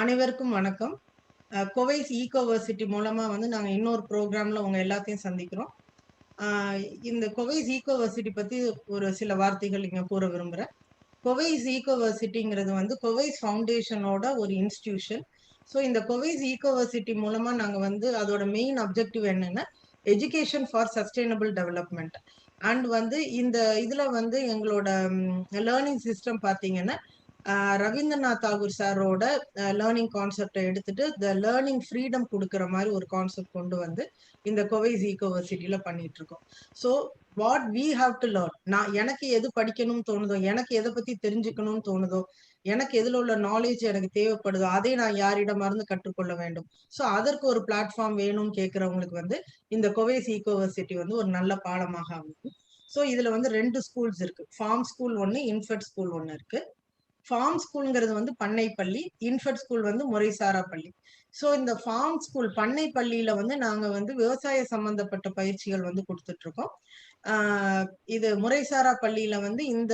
அனைவருக்கும் வணக்கம். கோவைஸ் ஈகோவர்சிட்டி மூலமா வந்து நாங்க இன்னொரு ப்ரோக்ராம்ல உங்க எல்லாத்தையும் சந்திக்கிறோம். இந்த கோவைஸ் ஈகோவர்சிட்டி பத்தி ஒரு சில வார்த்தைகள் இங்க கூற விரும்புறேன். கோவைஸ் ஈகோவர்சிட்டிங்கிறது வந்து கோவைஸ் ஃபவுண்டேஷனோட ஒரு இன்ஸ்டிடியூஷன். ஸோ இந்த கோவைஸ் ஈகோவர்சிட்டி மூலமா நாங்க வந்து அதோட மெயின் அப்ஜெக்டிவ் என்னன்னா, education for sustainable development. And வந்து இந்த இதுல வந்து எங்களோட லேர்னிங் சிஸ்டம் பார்த்தீங்கன்னா, ரவீந்திரநாத் தாகூர் சாரோட லேர்னிங் கான்செப்டை எடுத்துட்டு லேர்னிங் ஃப்ரீடம் கொடுக்குற மாதிரி ஒரு கான்செப்ட் கொண்டு வந்து இந்த கோவைஸ் ஈகோவர்சிட்டியில பண்ணிட்டு இருக்கோம். So what we have to learn, நான் எனக்கு எது படிக்கணும்னு தோணுதோ, எனக்கு எதை பத்தி தெரிஞ்சுக்கணும்னு தோணுதோ, எனக்கு எதுல உள்ள நாலேஜ் எனக்கு தேவைப்படுதோ அதை நான் யாரிடமிருந்து கற்றுக்கொள்ள வேண்டும். ஸோ அதற்கு ஒரு பிளாட்ஃபார்ம் வேணும்னு கேட்கறவங்களுக்கு வந்து இந்த கோவைஸ் ஈகோவர்சிட்டி வந்து ஒரு நல்ல பாடமாக அமைக்கும். ஸோ இதுல வந்து 2 ஸ்கூல்ஸ் இருக்கு. ஃபார்ம் ஸ்கூல் ஒன்னு, இன்ஃபெட் ஸ்கூல் ஒன்னு இருக்கு. ஃபார்ம் ஸ்கூல்ங்கிறது வந்து பண்ணை பள்ளி, இன்ஃபெட் ஸ்கூல் வந்து முறைசாரா பள்ளி. ஸோ இந்த ஃபார்ம் ஸ்கூல் பண்ணை பள்ளியில வந்து நாங்க வந்து விவசாய சம்பந்தப்பட்ட பயிற்சிகள் வந்து கொடுத்துட்டு இருக்கோம். இது முறைசாரா பள்ளியில வந்து இந்த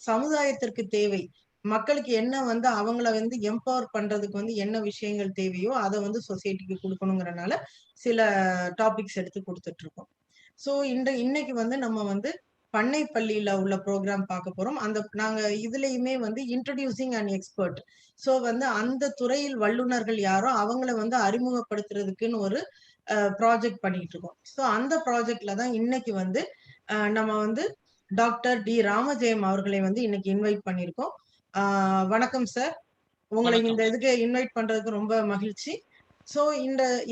சமுதாயத்திற்கு தேவை, மக்களுக்கு என்ன வந்து அவங்கள வந்து எம்பவர் பண்றதுக்கு வந்து என்ன விஷயங்கள் தேவையோ அதை வந்து சொசைட்டிக்கு கொடுக்கணுங்கிறனால சில டாபிக்ஸ் எடுத்து கொடுத்துட்டு இருக்கோம். ஸோ இன்னைக்கு வந்து நம்ம வந்து பண்ணை பள்ளியில உள்ள ப்ரோக்ராம் பார்க்க போறோம். நாங்க இதுலயுமே வந்து இன்ட்ரோடியூசிங் அண்ட் எக்ஸ்பர்ட். ஸோ வந்து அந்த துறையில் வல்லுநர்கள் யாரோ அவங்கள வந்து அறிமுகப்படுத்துறதுக்குன்னு ஒரு ப்ராஜெக்ட் பண்ணிட்டு இருக்கோம். ஸோ அந்த ப்ராஜெக்ட்ல தான் இன்னைக்கு வந்து நம்ம வந்து டாக்டர் டி ராமஜெயம் அவர்களை வந்து இன்னைக்கு இன்வைட் பண்ணியிருக்கோம். வணக்கம் சார். உங்களை இந்த இதுக்கு இன்வைட் பண்றதுக்கு ரொம்ப மகிழ்ச்சி. ஸோ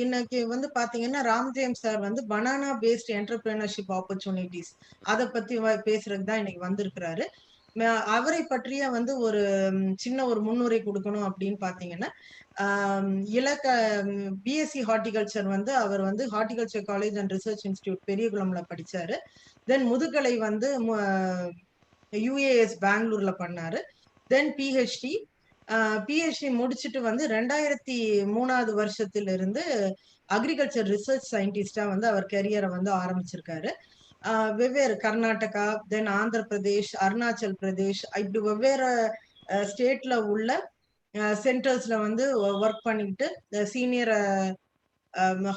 இன்னைக்கு வந்து பாத்தீங்கன்னா ராம்ஜெயம் சார் வந்து பனானா பேஸ்ட் என்டர்பிரினர்ஷிப் ஆப்பர்ச்சுனிட்டிஸ் அதை பத்தி பேசுறதுக்கு தான் இன்னைக்கு வந்திருக்கிறாரு. அவரை பற்றிய வந்து ஒரு சின்ன ஒரு முன்னுரை கொடுக்கணும் அப்படின்னு பாத்தீங்கன்னா, இலக்க பிஎஸ்சி ஹார்டிகல்ச்சர் வந்து அவர் வந்து horticulture college and research institute பெரியகுளம்ல படிச்சாரு. தென் முதுகலை வந்து யுஏஎஸ் பெங்களூர்ல பண்ணாரு. தென் பிஹெச்டி முடிச்சுட்டு வந்து 2003 வருஷத்திலிருந்து அக்ரிகல்ச்சர் ரிசர்ச் சயின்டிஸ்டா வந்து அவர் கெரியரை வந்து ஆரம்பிச்சிருக்காரு. வெவ்வேறு கர்நாடகா, தென் ஆந்திர பிரதேஷ், அருணாச்சல் பிரதேஷ், இப்படி வெவ்வேறு ஸ்டேட்ல உள்ள சென்டர்ஸ்ல வந்து ஒர்க் பண்ணிட்டு சீனியர்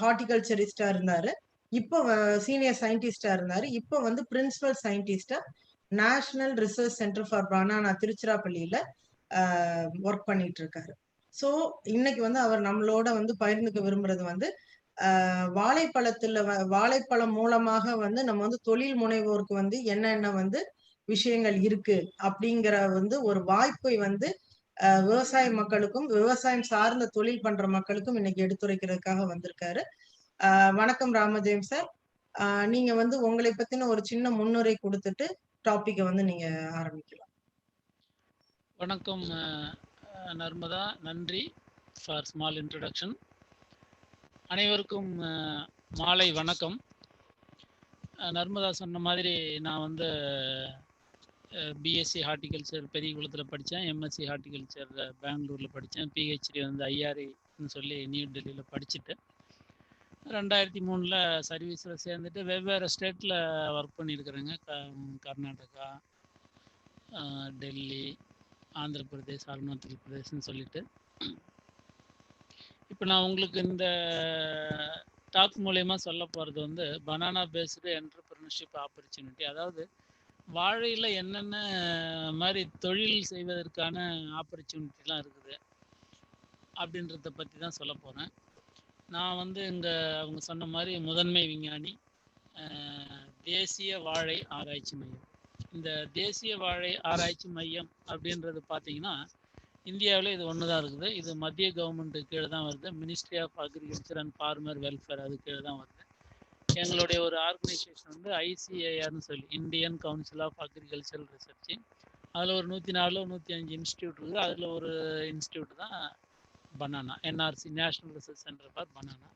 ஹார்டிகல்ச்சரிஸ்டா இருந்தாரு. இப்போ சீனியர் சயின்டிஸ்டா இருந்தாரு. இப்போ வந்து பிரின்சிபல் சயின்டிஸ்டா national research centre for banana திருச்சிராப்பள்ளியில ஒர்க் பண்ணிட்டு இருக்காரு. ஸோ இன்னைக்கு வந்து அவர் நம்மளோட வந்து பகிர்ந்துக்க விரும்புறது வந்து வாழைப்பழம் மூலமாக வந்து நம்ம வந்து தொழில் முனைவோருக்கு வந்து என்னென்ன வந்து விஷயங்கள் இருக்கு அப்படிங்கிற வந்து ஒரு வாய்ப்பை வந்து விவசாய மக்களுக்கும் விவசாயம் சார்ந்த தொழில் பண்ற மக்களுக்கும் இன்னைக்கு எடுத்துரைக்கிறதுக்காக வந்திருக்காரு. வணக்கம் ராமஜெயம் சார். நீங்க வந்து உங்களை பத்தின ஒரு சின்ன முன்னுரை கொடுத்துட்டு டாபிக்கை வந்து நீங்க ஆரம்பிக்கலாம். வணக்கம் நர்மதா, நன்றி ஃபார் ஸ்மால் இன்ட்ரடக்ஷன். அனைவருக்கும் மாலை வணக்கம். நர்மதா சொன்ன மாதிரி நான் வந்து பிஎஸ்சி ஹார்டிகல்ச்சர் பெரியகுளத்தில் படித்தேன், எம்எஸ்சி ஹார்டிகல்ச்சர் பெங்களூரில் படித்தேன், பிஹெச்டி வந்து ஐஆர்ஐன்னு சொல்லி நியூ டெல்லியில் படிச்சுட்டு 2003 சர்வீஸில் சேர்ந்துட்டு வெவ்வேறு ஸ்டேட்டில் ஒர்க் பண்ணியிருக்கிறேங்க. கர்நாடகா, டெல்லி, ஆந்திர பிரதேஷ், அருணாச்சல் பிரதேஷ்னு சொல்லிட்டு இப்போ நான் உங்களுக்கு இந்த டாக் மூலயமா சொல்ல போகிறது வந்து பனானா பேஸ்டு என்டர்பிரினர்ஷிப் ஆப்பர்ச்சுனிட்டி, அதாவது வாழையில் என்னென்ன மாதிரி தொழில் செய்வதற்கான ஆப்பர்ச்சுனிட்டிலாம் இருக்குது அப்படின்றத பற்றி தான் சொல்ல போகிறேன். நான் வந்து இங்கே அவங்க சொன்ன மாதிரி முதன்மை விஞ்ஞானி, தேசிய வாழை ஆராய்ச்சி மையம். இந்த தேசிய வாழை ஆராய்ச்சி மையம் அப்படின்றது பார்த்தீங்கன்னா இந்தியாவில் இது ஒன்று தான் இருக்குது. இது மத்திய கவர்மெண்ட்டு கீழே தான் வருது. Ministry of agriculture and farmer welfare அது கீழே தான் வருது. எங்களுடைய ஒரு ஆர்கனைசேஷன் வந்து ஐசிஏஆர்னு சொல்லி Indian council of agricultural research. அதில் ஒரு 104 105 இன்ஸ்டியூட் இருக்குது. அதில் ஒரு இன்ஸ்டியூட் தான் banana, NRC, national research centre for banana.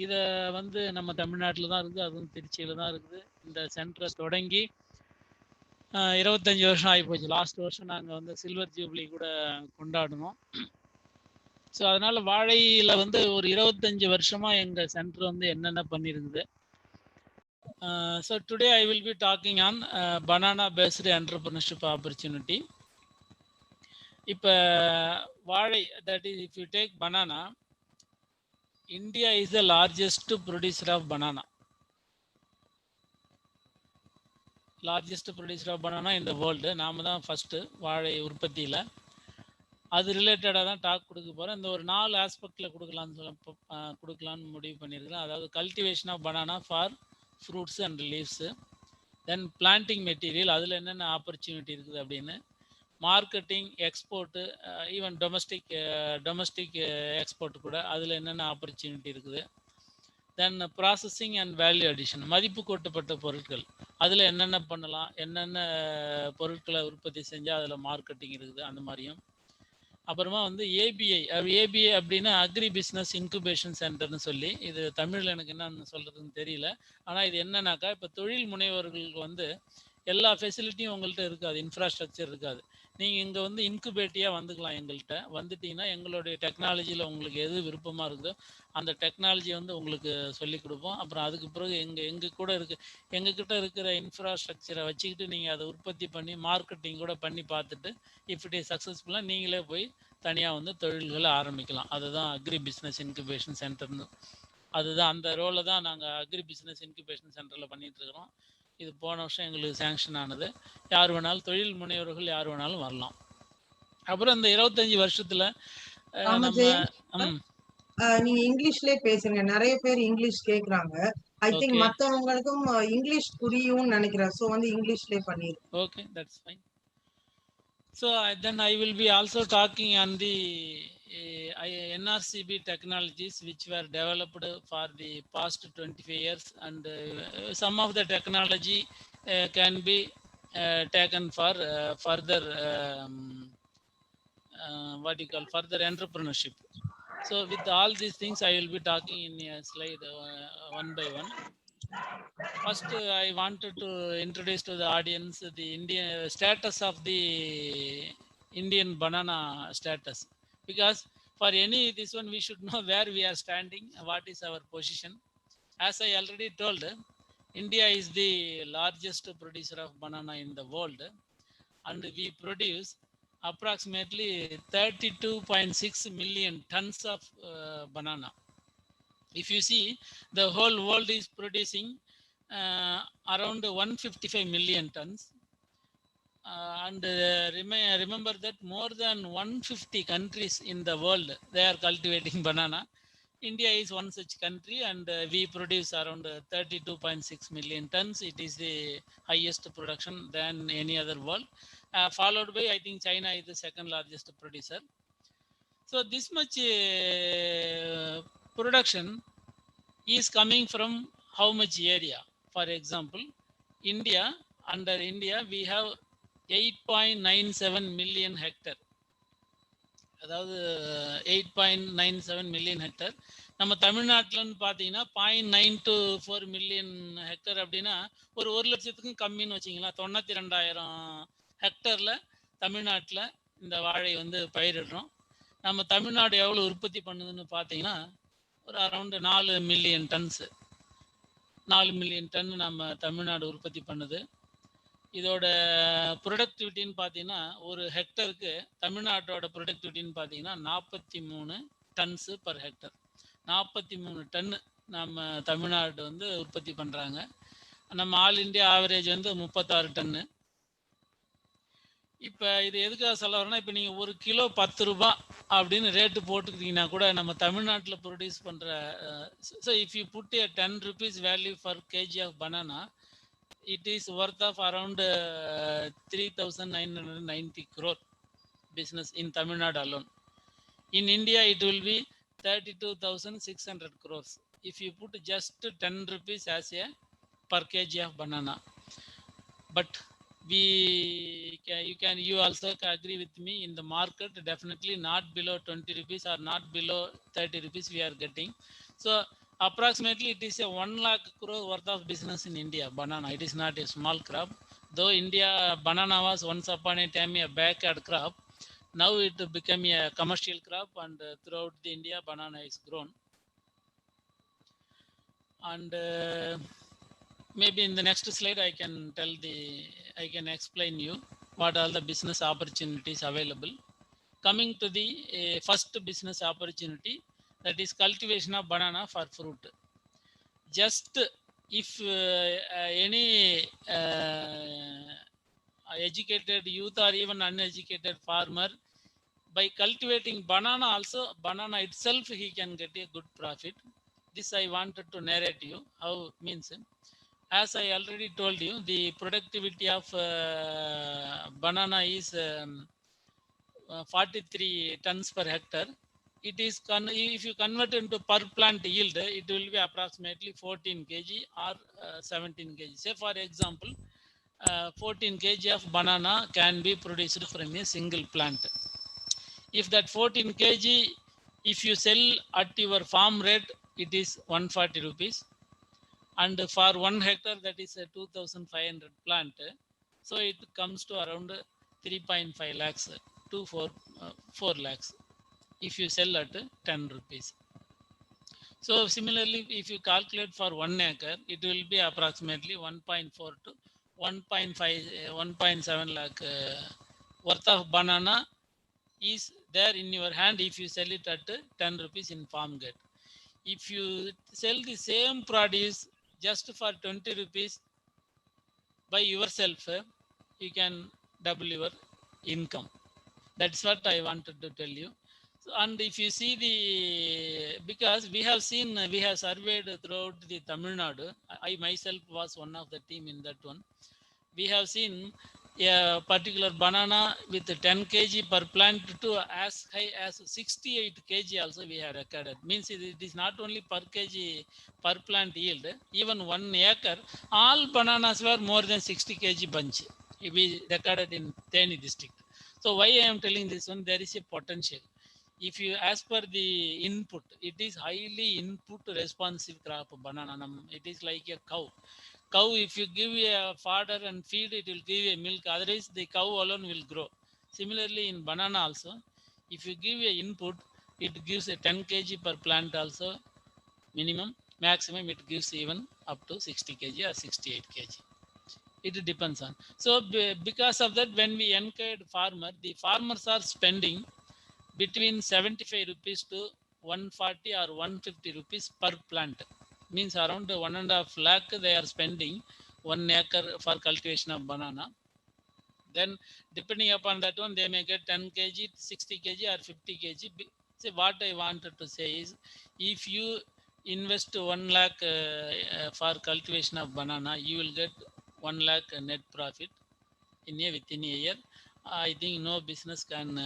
இதை வந்து நம்ம தமிழ்நாட்டில் தான் இருக்குது, அதுவும் திருச்சியில் தான் இருக்குது. இந்த சென்டரை தொடங்கி 25 வருஷம் ஆகிப்போச்சு. லாஸ்ட் வருஷம் நாங்கள் வந்து சில்வர் ஜூப்ளி கூட கொண்டாடினோம். ஸோ அதனால் வாழையில் வந்து ஒரு 25 வருஷமாக எங்கள் சென்டர் வந்து என்னென்ன பண்ணியிருக்குது. So today I will be talking on banana based entrepreneurship opportunity. இப்போ வாழை, that is, if you take banana, India is the largest producer of banana. Largest producer of banana in the world. நாம தான் first வாழை உற்பத்தியில். அது ரிலேட்டடாக தான் talk கொடுக்க போகிறேன். இந்த ஒரு 4 ஆஸ்பெக்டில் கொடுக்கலான்னு முடிவு பண்ணியிருக்கிறேன். அதாவது cultivation of banana for fruits and leaves, then planting material, அதில் என்னென்ன ஆப்பர்ச்சுனிட்டி இருக்குது அப்படின்னு, marketing, export, even domestic export கூட அதில் என்னென்ன ஆப்பர்ச்சுனிட்டி இருக்குது, then processing and value addition, மதிப்பு கூட்டப்பட்ட பொருட்கள், அதில் என்னென்ன பண்ணலாம், என்னென்ன பொருட்களை உற்பத்தி செஞ்சால் அதில் மார்க்கெட்டிங் இருக்குது, அந்த மாதிரியும். அப்புறமா வந்து ஏபிஐ அப்படின்னா அக்ரி பிஸ்னஸ் இன்குபேஷன் சென்டர்னு சொல்லி, இது தமிழில் எனக்கு என்னன்னு சொல்கிறதுன்னு தெரியல. ஆனால் இது என்னன்னாக்கா, இப்போ தொழில் முனைவோர்களுக்கு வந்து எல்லா ஃபெசிலிட்டியும் உங்கள்கிட்ட இருக்காது, இன்ஃப்ராஸ்ட்ரக்சர் இருக்காது. நீங்கள் இங்கே வந்து இன்குபேட்டியாக வந்துக்கலாம். எங்கள்கிட்ட வந்துட்டிங்கன்னா எங்களுடைய டெக்னாலஜியில் உங்களுக்கு எது விருப்பமாக இருக்குதோ அந்த டெக்னாலஜியை வந்து உங்களுக்கு சொல்லிக் கொடுப்போம். அப்புறம் அதுக்கு பிறகு எங்ககிட்ட இருக்கிற இன்ஃப்ராஸ்ட்ரக்சரை வச்சுக்கிட்டு நீங்கள் அதை உற்பத்தி பண்ணி மார்க்கெட்டிங் கூட பண்ணி பார்த்துட்டு, இஃப் இட் இஸ் சக்ஸஸ்ஃபுல்லாக நீங்களே போய் தனியாக வந்து தொழில்களை ஆரம்பிக்கலாம். அதுதான் அக்ரி பிஸ்னஸ் இன்குபேஷன் சென்டர்னு. அதுதான் அந்த ரோலை தான் நாங்கள் அக்ரி பிஸ்னஸ் இன்குபேஷன் சென்டரில் பண்ணிகிட்ருக்குறோம். இது போன வருஷம் எங்களுக்கு சேங்ஷன் ஆனது. யார் வேணாலும், தொழில் முனைவர்கள் யார் வேணாலும் வரலாம். அப்புறம் இந்த 25 வருஷத்துல நீங்க இங்கிலீஷ்லயே பேசுங்க. நிறைய பேர் இங்கிலீஷ் கேக்குறாங்க. ஐ திங்க் மத்தவங்களுக்கும் இங்கிலீஷ் புரியும்னு நினைக்கிறேன். சோ வந்து இங்கிலீஷ்லயே பண்ணிருங்க. Okay, that's fine. So then I will be also talking on the NRCB technologies which were developed for the past 25 years, and some of the technology can be taken for further further entrepreneurship. So with all these things I will be talking in a slide one by one. First, I wanted to introduce to the audience the Indian status of the Indian banana status, because for this one we should know where we are standing, what is our position. As I already told, India is the largest producer of banana in the world, and we produce approximately 32.6 million tons of banana. If you see, the whole world is producing around 155 million tons, and remember that more than 150 countries in the world, they are cultivating banana. India is one such country, and we produce around 32.6 million tons. It is the highest production than any other world, followed by, I think, China is the second largest producer. So this much production is coming from how much area? For example, under India we have 8.97 million hectare. அதாவது 8.97 million hectare. நம்ம தமிழ்நாட்டில்னு பார்த்தீங்கன்னா 0.924 million hectare. அப்படின்னா ஒரு 1 லட்சத்துக்கும் கம்மின்னு வச்சிங்களா. 92,000 ஹெக்டரில் தமிழ்நாட்டில் இந்த வாழை வந்து பயிரிடுறோம். நம்ம தமிழ்நாடு எவ்வளோ உற்பத்தி பண்ணுதுன்னு பார்த்தீங்கன்னா ஒரு around 4 million tons. 4 million ton நம்ம தமிழ்நாடு உற்பத்தி பண்ணுது. இதோட ப்ரொடக்டிவிட்டின்னு பார்த்தீங்கன்னா ஒரு ஹெக்டருக்கு தமிழ்நாட்டோட ப்ரொடக்டிவிட்டின்னு பார்த்தீங்கன்னா 43 டன்ஸு பர் ஹெக்டர். 43 டன்னு நம்ம தமிழ்நாடு வந்து உற்பத்தி பண்ணுறாங்க. நம்ம ஆல் இண்டியா ஆவரேஜ் வந்து 36 டன்னு. இப்போ இது எதுக்காக சொல்ல வரேன்னா, இப்போ நீங்கள் 1 கிலோ 10 ரூபா அப்படின்னு ரேட்டு போட்டுக்கிட்டிங்கன்னா கூட நம்ம தமிழ்நாட்டில் ப்ரொடியூஸ் பண்ணுற, so if you put a 10 rupees value for KG of banana, it is worth of around 3,990 crore business in Tamil Nadu alone. In India, it will be 32,600 crores if you put just 10 rupees as a per kg of banana. But you also agree with me, in the market definitely not below 20 rupees or not below 30 rupees we are getting. So approximately it is a 1 lakh crore worth of business in India, banana. It is not a small crop. Though India, banana was once upon a time a backyard crop, now it became a commercial crop, and throughout the India banana is grown. And maybe in the next slide I can explain you what are the business opportunities available. Coming to the first business opportunity, that is cultivation of banana for fruit. Just if any educated youth or even uneducated farmer, by cultivating banana also, banana itself he can get a good profit. This I wanted to narrate you how means, as I already told you, the productivity of banana is 43 tons per hectare. It is if you convert into per plant yield, it will be approximately 14 kg or 17 kg. Say for example, 14 kg of banana can be produced from a single plant. If that 14 kg, if you sell at your farm rate, it is 140 rupees. And for 1 hectare, that is a 2500 plant. So it comes to around 3.5 lakhs to 4 lakhs if you sell at 10 rupees. So similarly, if you calculate for 1 acre, it will be approximately 1.4 to 1.5, 1.7 lakh worth of banana is there in your hand if you sell it at 10 rupees in farm gate. If you sell the same produce just for 20 rupees by yourself, you can double your income. That's what I wanted to tell you. So, and if you see the, because we have seen, we have surveyed throughout the Tamil Nadu. I myself was one of the team in that one. We have seen a particular banana with 10 kg per plant to as high as 68 kg also we have recorded. Means it is not only per kg per plant yield, even 1 acre, all bananas were more than 60 kg bunch. We recorded in Theni district. So why I am telling this one, there is a potential. If you, as per the input, it is highly input responsive crop banana. It is like a cow. Cow, if you give a fodder and feed, it will give a milk. Otherwise, the cow alone will grow. Similarly, in banana also, if you give a input, it gives a 10 kg per plant also minimum. Maximum, it gives even up to 60 kg or 68 kg. It depends on. So because of that, when we encourage farmer, the farmers are spending between 75 rupees to 140 or 150 rupees per plant. Means around 1.5 lakh they are spending 1 acre for cultivation of banana. Then depending upon that one, they may get 10 kg, 60 kg or 50 kg. See, what I wanted to say is, if you invest 1 lakh for cultivation of banana, you will get 1 lakh net profit within a year. I think no business can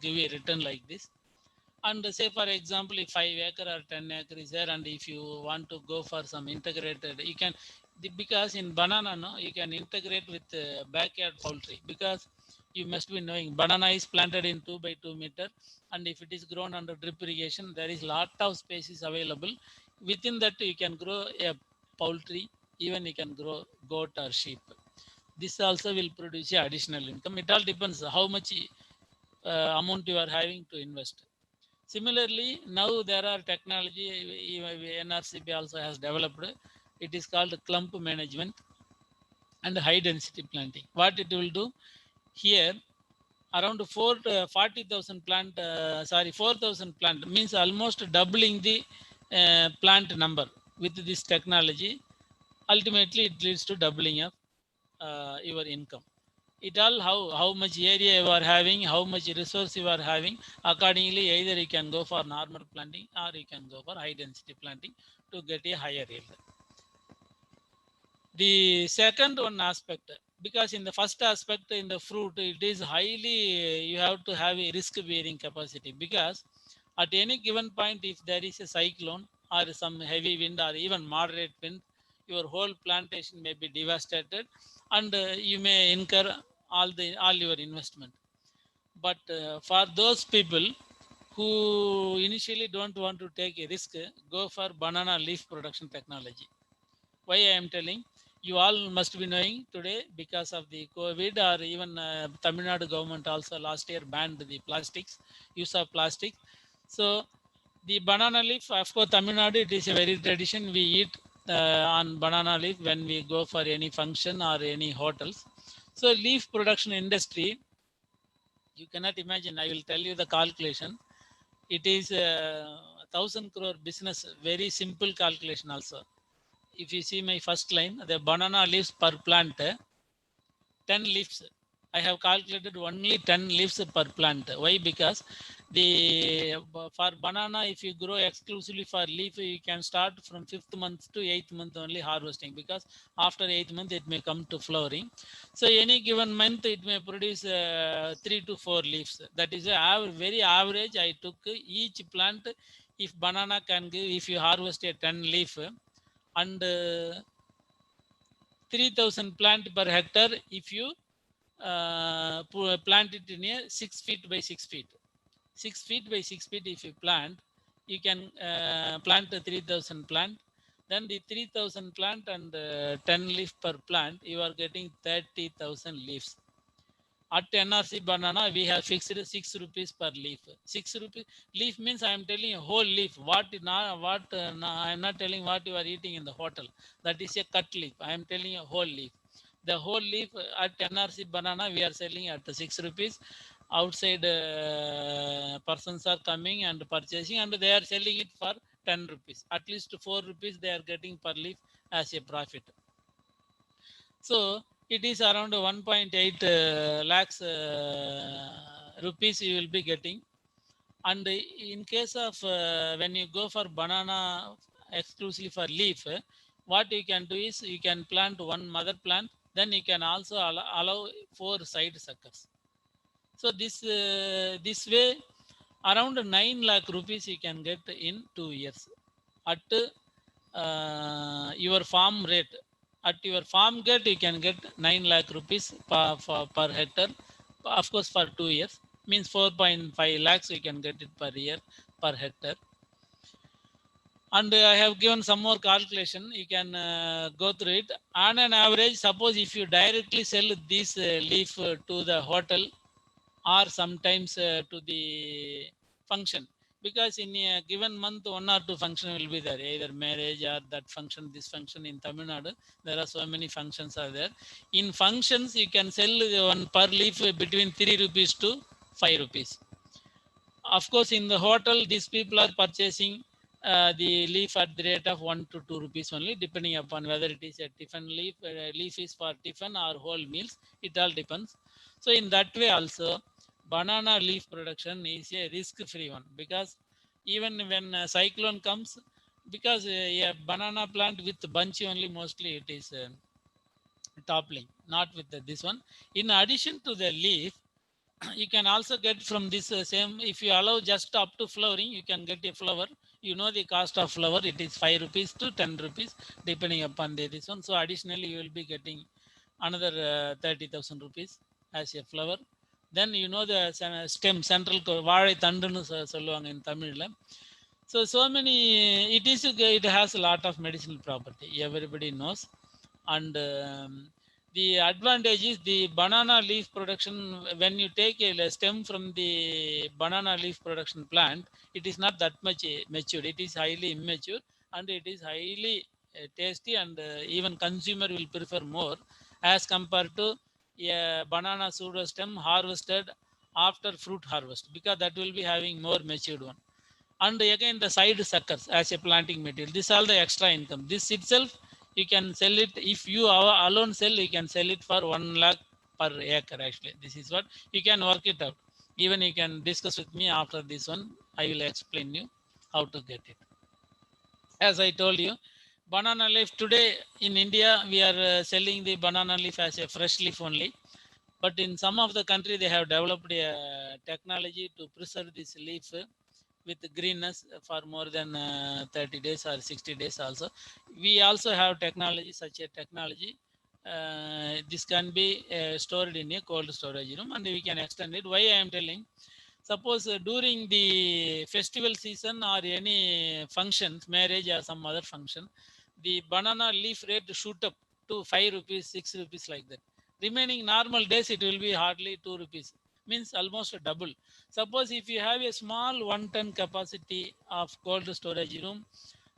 give a return like this. And say for example, if 5 acre or 10 acre is there, and if you want to go for some integrated, you can, because in banana, no, you can integrate with backyard poultry, because you must be knowing banana is planted in 2 by 2 meter, and if it is grown under drip irrigation, there is lot of spaces available. Within that, you can grow a poultry, even you can grow goat or sheep. This also will produce additional income. It all depends how much amount you are having to invest. Similarly, now there are technology, NRCP also has developed. It is called clump management and high density planting. What it will do here, around 40,000 plant, 4,000 plant, means almost doubling the plant number with this technology. Ultimately, it leads to doubling of your income. It all how much area you are having, how much resource you are having. Accordingly, either you can go for normal planting or you can go for high density planting to get a higher yield. The second one aspect, because in the first aspect, in the fruit, it is highly, you have to have a risk bearing capacity, because at any given point, if there is a cyclone or some heavy wind or even moderate wind, your whole plantation may be devastated, and you may incur all your investment. But for those people who initially don't want to take a risk, go for banana leaf production technology. Why I am telling, you all must be knowing today, because of the COVID, or even Tamil Nadu government also last year banned the plastics, use of plastic. So the banana leaf, of course, Tamil Nadu, it is a very tradition. We eat on banana leaf when we go for any function or any hotels. So leaf production industry You cannot imagine. I will tell you the calculation. It is 1,000 crore business. Very simple calculation also. If you see my first line, the banana leaves per plant, 10 leaves. I have calculated only 10 leaves per plant. Why? Because for banana, if you grow exclusively for leaf, you can start from 5th month to 8th month only harvesting, because after 8th month it may come to flowering. So any given month it may produce 3 to 4 leaves. That is a very average. I took each plant. If banana can give, if you harvest a 10 leaf and 3,000 plant per hectare, if you plant it in a 6 feet by 6 feet. 6 feet by 6 feet, if you plant, you can plant 3,000 plant. Then the 3,000 plant and 10 leaf per plant, you are getting 30,000 leaves. At NRC banana, we have fixed 6 rupees per leaf. 6 rupees leaf means I am telling you whole leaf. I am not telling what you are eating in the hotel. That is a cut leaf. I am telling you whole leaf. The whole leaf at NRC banana we are selling at 6 rupees. Outside persons are coming and purchasing, and they are selling it for 10 rupees. At least 4 rupees they are getting per leaf as a profit. So it is around 1.8 lakhs rupees you will be getting. And in case of when you go for banana exclusively for leaf, what you can do is you can plant one mother plant, then you can also allow 4 side suckers. So this way around 9 lakh rupees you can get in 2 years at your farm rate. At your farm gate, you can get 9 lakh rupees per hectare. Of course, for 2 years means 4.5 lakhs you can get it per year per hectare. And I have given some more calculation. You can go through it. On an average, suppose if you directly sell this leaf to the hotel or sometimes to the function, because in a given month 1 or 2 function will be there, either marriage or that function, this function. In Tamil Nadu there are so many functions are there. In functions you can sell one per leaf between 3 rupees to 5 rupees. Of course in the hotel these people are purchasing the leaf at the rate of 1 to 2 rupees only, depending upon whether it is a tiffin leaf, leaf is for tiffin or whole meals, it all depends. So in that way also banana leaf production is a risk-free one, because even when a cyclone comes, because a banana plant with bunch only mostly it is toppling, not with this one. In addition to the leaf, you can also get from this same, if you allow just up to flowering, you can get a flower. You know the cost of flower, it is 5 rupees to 10 rupees depending upon this one. So additionally you will be getting another 30,000 rupees as a flower. Then you know the stem, central வாழை தண்டுன்னு சொல்லுவாங்க in Tamil. So many, it has a lot of medicinal property, everybody knows. And the advantage is the banana leaf production. When you take a stem from the banana leaf production plant, it is not that much matured, it is highly immature, and it is highly tasty, and even consumer will prefer more as compared to a banana pseudo stem harvested after fruit harvest, because that will be having more matured one. And again the side suckers as a planting material, this all the extra income. This itself you can sell it, if you alone sell, you can sell it for 1 lakh per acre. Actually this is what you can work it out. Even you can discuss with me after this one, I will explain you how to get it. As I told you, banana leaf today in India we are selling the banana leaf as a fresh leaf only, but in some of the country they have developed a technology to preserve this leaf with greenness for more than 30 days or 60 days also. We also have technology, such a technology. This can be stored in a cold storage room and we can extend it. Why I am telling? Suppose during the festival season or any functions, marriage or some other function, the banana leaf rate shoot up to 5 rupees, 6 rupees like that. Remaining normal days, it will be hardly 2 rupees, means almost double. Suppose if you have a small 1 ton capacity of cold storage room,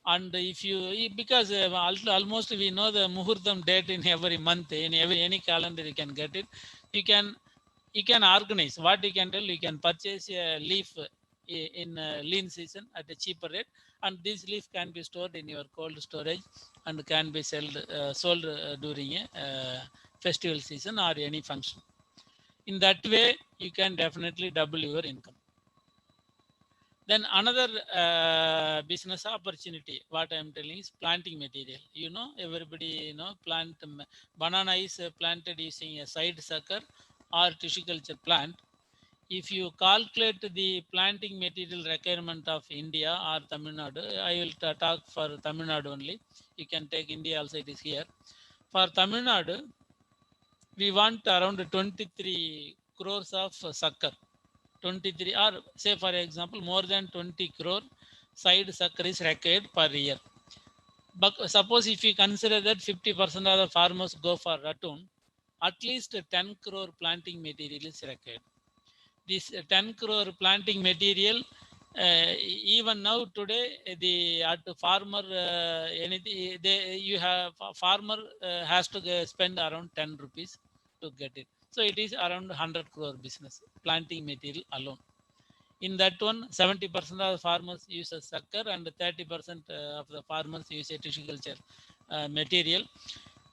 and if you, because almost we know the muhurtam date in every month, in every any calendar you can get it. You can you can organize. What you can tell, you can purchase a leaf in lean season at a cheaper rate, and this leaf can be stored in your cold storage and can be sold during a festival season or any function. In that way, you can definitely double your income. Then another business opportunity, what I am telling is planting material. You know, everybody banana is planted using a side sucker or tissue culture plant. If you calculate the planting material requirement of India or Tamil Nadu, I will talk for Tamil Nadu only. You can take India also, it is here. For Tamil Nadu, we want around 23 crores of sucker. 23, or say for example, more than 20 crore side sucker is required per year. But suppose if you consider that 50% of the farmers go for ratoon, at least 10 crore planting material is required. This 10 crore planting material, even now today, the at farmer anything you have farmer has to spend around 10 rupees to get it. So it is around 100 crore business, planting material alone. In that one, 70% of the farmers use a sucker and 30% of the farmers use a tissue culture material.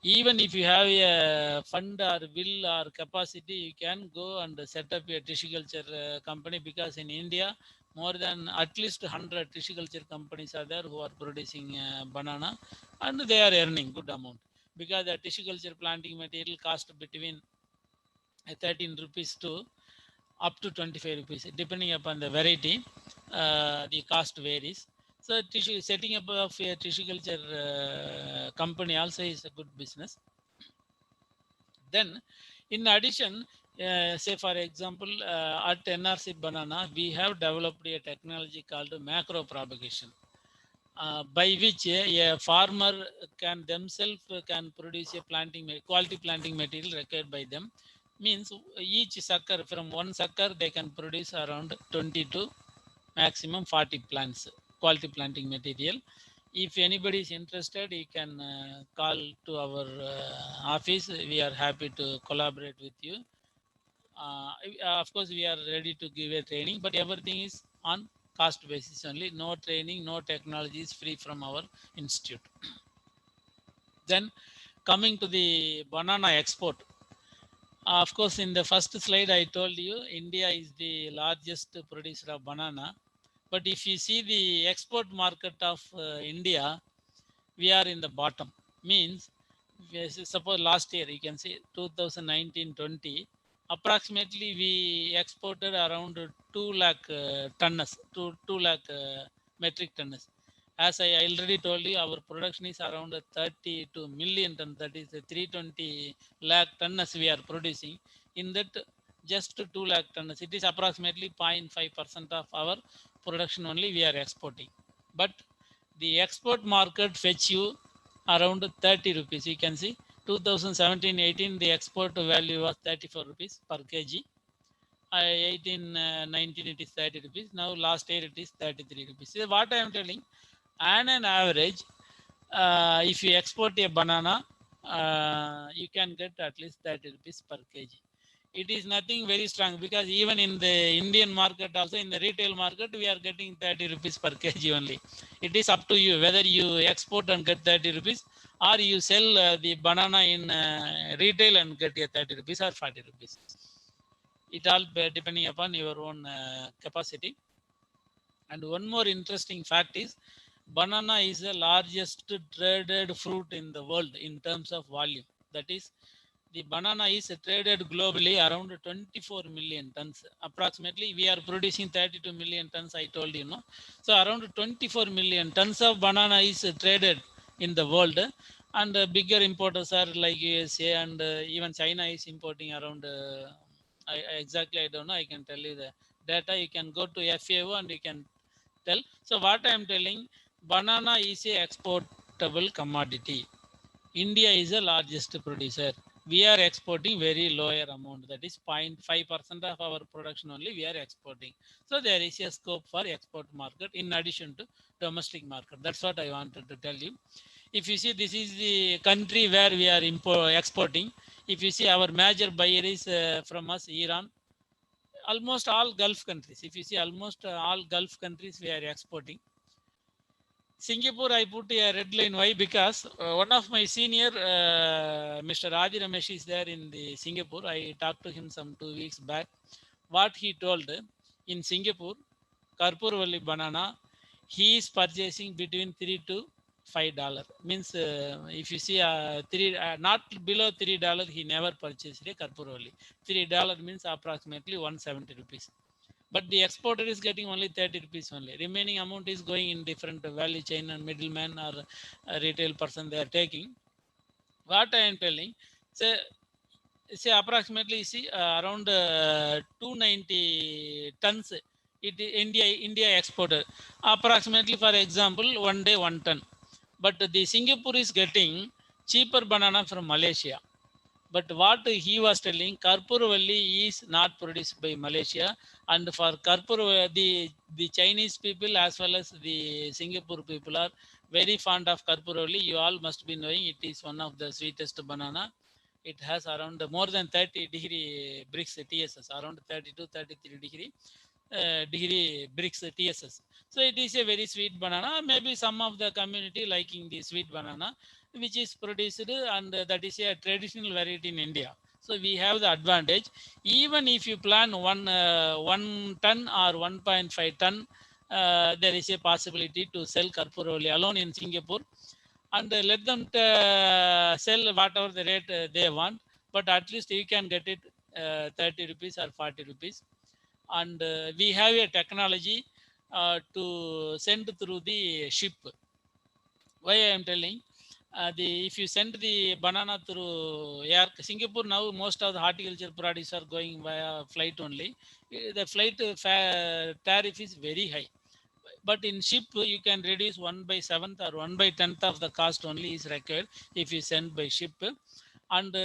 Even if you have a fund or will or capacity, you can go and set up a tissue culture company, because in India, more than at least 100 tissue culture companies are there who are producing banana, and they are earning good amount, because the tissue culture planting material cost between 13 rupees to up to 25 rupees, depending upon the variety. The cost varies. So setting up of a tissue culture company also is a good business. Then in addition, say for example, at NRC Banana, we have developed a technology called macro propagation, by which a farmer can themselves can produce a quality planting material required by them. Means each sucker, from one sucker they can produce around 20 to maximum 40 plants, quality planting material. If anybody is interested, you can call to our office. We are happy to collaborate with you. Of course, we are ready to give a training, but everything is on cost basis only. No training, no technology is free from our institute. Then coming to the banana export. Of course, in the first slide, I told you India is the largest producer of banana. But if you see the export market of India, we are in the bottom. Means, suppose last year, you can see 2019-20, approximately we exported around 2 lakh tons, 2 lakh metric tons. As I already told you, our production is around 32 million tons, that is 320 lakh tons we are producing. In that, just 2 lakh tons, it is approximately 0.5% of our production only we are exporting. But the export market fetch you around 30 rupees. You can see 2017-18, the export value was 34 rupees per kg. 18-19, it is 30 rupees. Now last year it is 33 rupees. So what I am telling, on an average, if you export a banana, you can get at least 30 rupees per kg. It is nothing very strong, because even in the Indian market also, in the retail market, we are getting 30 rupees per kg only. It is up to you whether you export and get 30 rupees, or you sell the banana in retail and get a 30 rupees or 40 rupees. It all depending upon your own capacity. And one more interesting fact is, banana is the largest traded fruit in the world in terms of volume. That is, the banana is traded globally around 24 million tons. Approximately, we are producing 32 million tons, I told you, no? So around 24 million tons of banana is traded in the world. And bigger importers are like USA, and even China is importing around, exactly, I don't know, I can tell you the data. You can go to FAO and you can tell. So what I am telling, banana is a exportable commodity. India is the largest producer. We are exporting very lower amount, that is 0.5% of our production only we are exporting. So there is a scope for export market in addition to domestic market. That's what I wanted to tell you. If you see, this is the country where we are exporting. If you see, our major buyer is from us, Iran. Almost all Gulf countries. If you see, almost all Gulf countries we are exporting. Singapore, I put a red line. Why? Because one of my senior, Mr. Adi Ramesh, is there in the Singapore. I talked to him some 2 weeks back. What he told, in Singapore, Karpurvalli banana, he is purchasing between $3 to $5. Means if you see not below $3, he never purchased a Karpurvalli. $3 means approximately 170 rupees. But the exporter is getting only 30 rupees only. Remaining amount is going in different value chain and middleman or retail person they are taking. What I am telling, say approximately see around 290 tons. India exported approximately, for example, one day 1 ton. But the Singapore is getting cheaper banana from Malaysia. But what he was telling, Karpurvalli is not produced by Malaysia, and for the Chinese people as well as the Singapore people are very fond of Karpurvalli. You all must be knowing it is one of the sweetest banana. It has around more than 30° Brix TSS, around 32 33 degree Brix TSS. So it is a very sweet banana. Maybe some of the community liking the sweet banana, which is produced, and that is a traditional variety in India. So we have the advantage. Even if you plan 1 ton or 1.5 ton, there is a possibility to sell Karpurvalli alone in Singapore, and let them sell whatever the rate they want. But at least you can get it 30 rupees or 40 rupees. And we have a technology to send through the ship. Why I am telling, the if you send the banana through air, Singapore now most of the horticulture products are going via flight only. The flight tariff is very high, but in ship you can reduce 1/7 or 1/10 of the cost only is required if you send by ship. And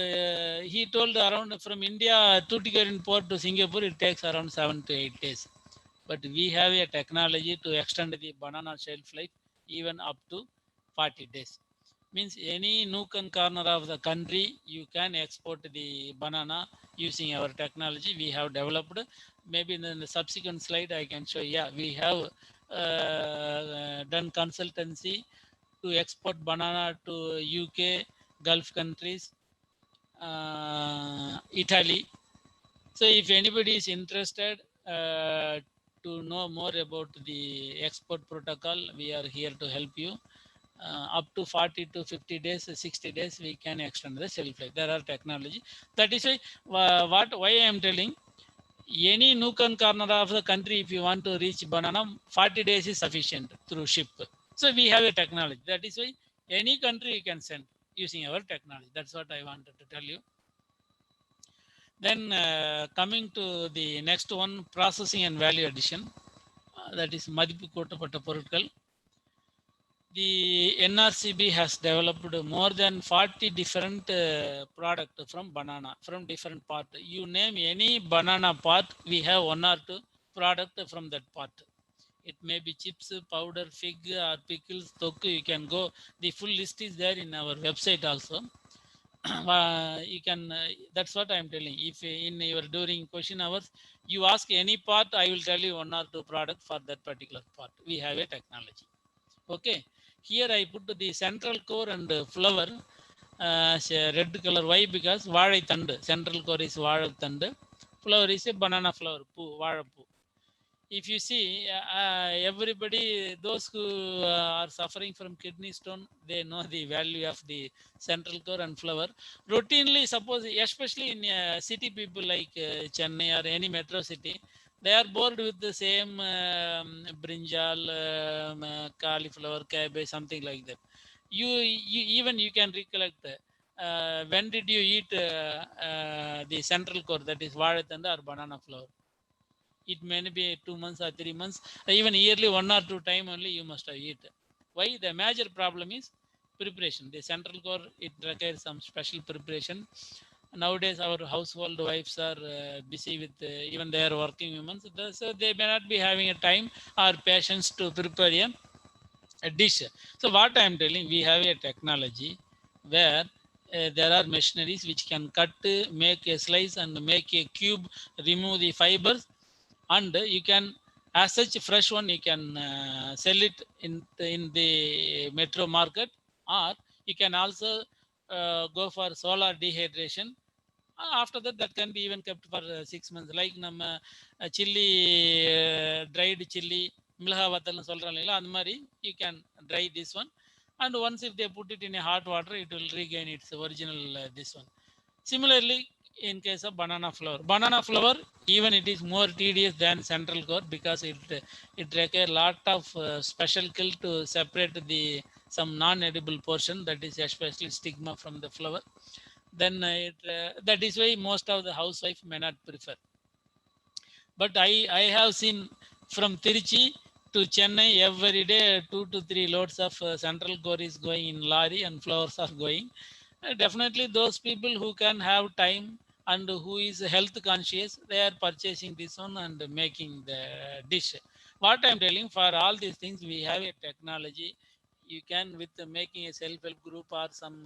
he told around from India to Tuticorin port to Singapore it takes around 7 to 8 days. But we have a technology to extend the banana shelf life even up to 40 days. Means any nook and corner of the country you can export the banana using our technology we have developed. Maybe in the subsequent slide I can show. Yeah, we have done consultancy to export banana to UK, Gulf countries, Italy. So if anybody is interested to know more about the export protocol, we are here to help you. Up to 40 to 50 days, 60 days, we can extend the shelf life. There are technology. That is why I am telling, any nook and corner of the country, if you want to reach banana, 40 days is sufficient through ship. So we have a technology. That is why any country you can send using our technology. That's what I wanted to tell you. Then coming to the next one, processing and value addition, that is மதிப்பு கூட்டப்பட்ட பொருட்கள். The NRCB has developed more than 40 different products from banana, from different part. You name any banana part, we have one or two product from that part. It may be chips, powder, fig, or pickles, tokku. You can go. The full list is there in our website also. You can. That's what I am telling. If in your during question hours you ask any part, I will tell you one or two product for that particular part. We have a technology. Okay. Here I put the central core and flower red color. Why? Because vaazhai thandu. Central core is vaazhai thandu. Flower is a banana flower. Vaazhapoo. If you see, everybody, those who are suffering from kidney stone, they know the value of the central core and flower. Routinely, suppose, especially in city people like Chennai or any metro city, they are bored with the same brinjal, cauliflower, cabbage, something like that. You even you can recollect when did you eat the central core, that is vaazhaithandu or banana flower. It may be 2 months or 3 months, even yearly 1 or 2 time only you must have eat. Why? The major problem is preparation. The central core, it requires some special preparation. Nowadays our household wives are busy with even they are working women, so they may not be having a time or patience to prepare a a dish. So what I am telling, we have a technology where there are machineries which can cut, make a slice and make a cube, remove the fibers, and you can, as such fresh one, you can sell it in the metro market, or you can also go for solar dehydration. After that, that can be even kept for 6 months. Like நம்ம chilli, dried chilli, மிளகா வத்தல்னு சொல்கிறோம் இல்லைங்களா, அந்த மாதிரி you can dry this one, and once if they put it in a hot water, it will regain its original this one. Similarly, in case of banana flour, even it is more tedious than central core, because it requires a lot of special skill to separate the some non-edible portion, that is especially stigma from the flour. Then that is why most of the housewife may not prefer. But I have seen from Tiruchi to Chennai every day 2 to 3 loads of central core is going in lorry and flowers are going. Definitely those people who can have time and who is health conscious, they are purchasing this one and making the dish. What I'm telling, for all these things we have a technology. You can, with making a self-help group or some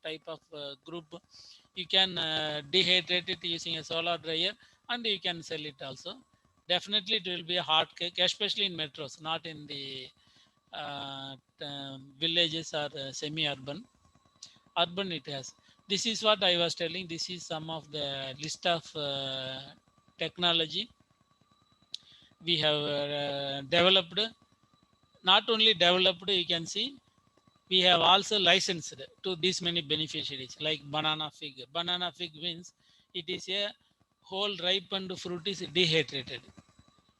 type of group, you can dehydrate it using a solar dryer, and you can sell it also. Definitely it will be a hot cake, especially in metros, not in the villages or semi-urban. Urban it has. This is what I was telling. This is some of the list of technology we have developed. Not only developed, you can see, we have also licensed to these many beneficiaries, like banana fig. Banana fig means it is a whole ripened fruit is dehydrated,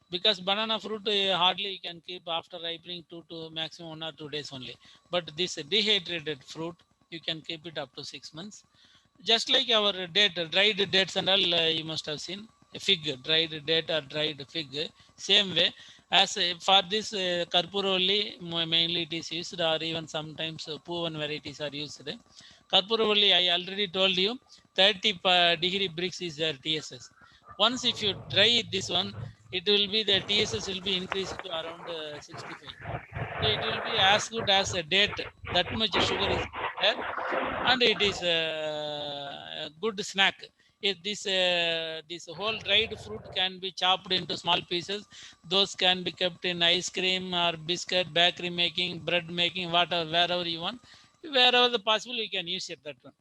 because banana fruit hardly you can keep after ripening 2 to maximum 1 or 2 days only. But this dehydrated fruit, you can keep it up to 6 months. Just like our date, dried dates and all, you must have seen a fig, dried date or dried fig. Same way, as for this karpuroli, mainly it is used, or even sometimes Puvan varieties are used. Karpuroli, I already told you, 30 degree brix is their TSS. Once if you dry this one, it will be, the TSS will be increased to around 65. So it will be as good as a date. That much sugar is there, and it is a good snack. If this whole dried fruit can be chopped into small pieces, those can be kept in ice cream or biscuit, bakery making, bread making, whatever, wherever you want, wherever the possible, you can use it, that one.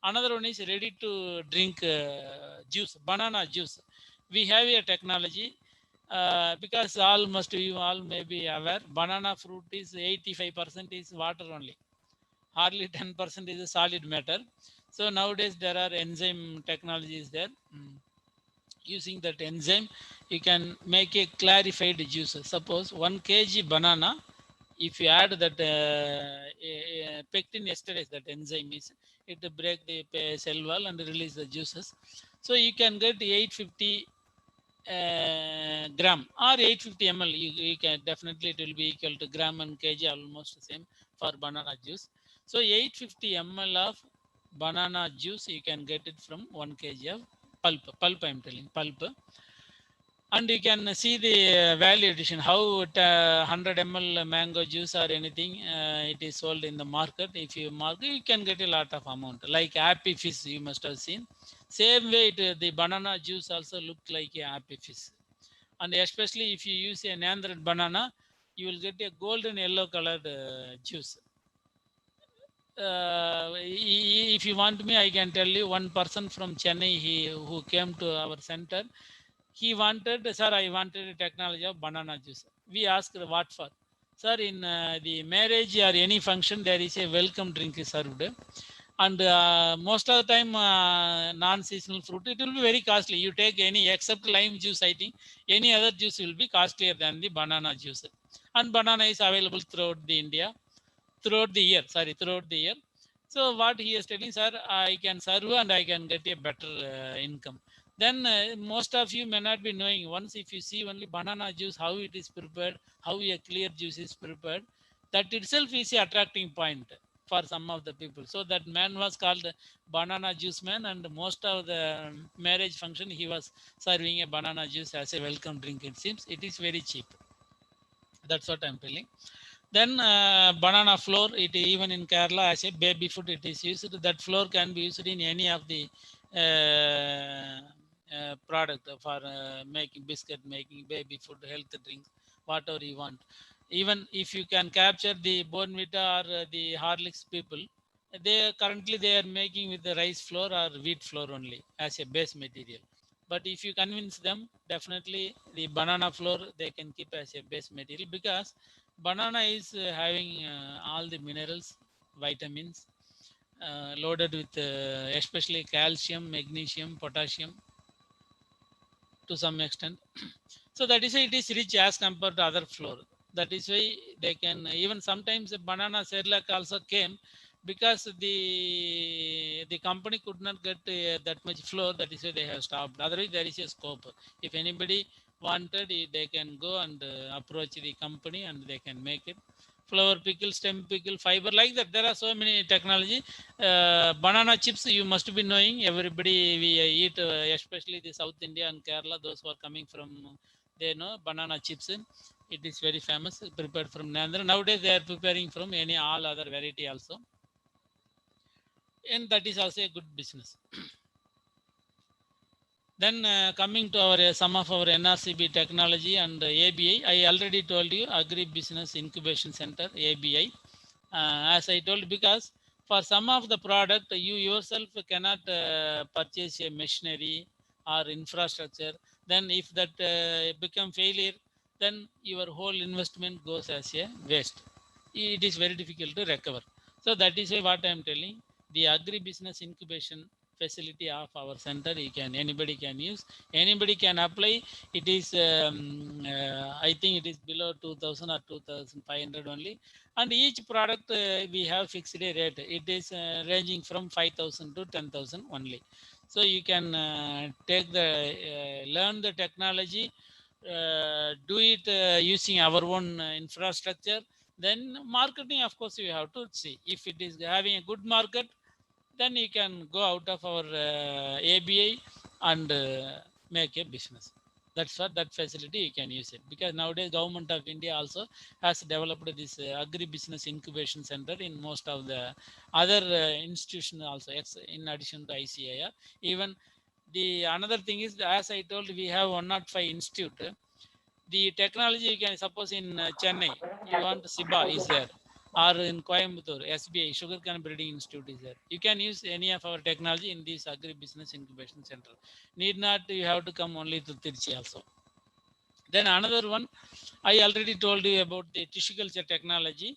Another one is ready to drink juice, banana juice. We have a technology, because you all may be aware, banana fruit is 85% is water only, hardly 10% is a solid matter. So nowadays there are enzyme technologies there. Using that enzyme, you can make a clarified juice. Suppose 1 kg banana, if you add that pectin esterase, that enzyme is, it break the cell wall and release the juices. So you can get 850 gram or 850 ml. You can definitely, it will be equal to gram and kg, almost the same for banana juice. So 850 ml of banana juice, you can get it from 1 kg of pulp. I'm telling pulp. And you can see the value addition, how 100 ml mango juice or anything, it is sold in the market. If you market, you can get a lot of amount, like happy fish, you must have seen. Same way the banana juice also look like a happy fish. And especially if you use a Nandrat banana, you will get a golden yellow colored juice. If you want me, I can tell you, one person from Chennai, who came to our center, he wanted, sir, I wanted a technology of banana juice. We asked, what for? Sir, in the marriage or any function, there is a welcome drink served. And most of the time, non-seasonal fruit, it will be very costly. You take any, except lime juice, I think, any other juice will be costlier than the banana juice. And banana is available throughout the India, throughout the year. So what he is telling, sir, I can serve and I can get a better income. Then most of you may not be knowing. Once if you see only banana juice, how it is prepared, how a clear juice is prepared, that itself is a attracting point for some of the people. So that man was called banana juice man, and most of the marriage function, he was serving a banana juice as a welcome drink. It seems it is very cheap. That's what I'm telling. Then banana flour, it even in Kerala as a baby food it is used. That flour can be used in any of the product for making biscuit, making baby food, health drinks, whatever you want. Even if you can capture the Bournvita or the Horlicks people, they are making with the rice flour or wheat flour only as a base material. But if you convince them, definitely the banana flour they can keep as a base material, because banana is having all the minerals, vitamins, loaded with especially calcium, magnesium, potassium to some extent. So that is why it is rich as compared to other flour. That is why they can even sometimes a banana Cerelac also came, because the company could not get that much flour. That is why they have stopped. Otherwise, there is a scope. If anybody wanted, they can go and approach the company and they can make it. Flour pickle, stem pickle, fiber, like that. There are so many technology. Banana chips, you must be knowing. Everybody we eat, especially the South India and Kerala. Those who are coming from, they know banana chips. It is very famous, prepared from Nandra. Nowadays, they are preparing from any all other variety also, and that is also a good business. Then coming to our some of our NRCB technology and ABI, I already told you Agri Business Incubation Center ABI. As I told, because for some of the product you yourself cannot purchase a machinery or infrastructure. Then if that become failure, then your whole investment goes as a waste. It is very difficult to recover. So that is why what I am telling, the agri business incubation facility of our center, you can anybody can use, anybody can apply. It is I think it is below 2000 or 2500 only, and each product we have fixed a rate. It is ranging from 5000 to 10,000 only. So you can take the learn the technology, do it using our own infrastructure. Then marketing, of course, you have to see if it is having a good market, then you can go out of our ABI and make a business. That's what that facility you can use it, because nowadays government of India also has developed this agri business incubation center in most of the other institutions also, in addition to ICIR. Even the another thing is, as I told, we have 105 institute. The technology you can suppose in Chennai, you want SIBA is there, or in Coimbatore, SBI, Sugarcane Breeding Institute is there. You can use any of our technology in this agri business incubation center. Need not you have to come only to Tirchi also. Then another one, I already told you about the tissue culture technology.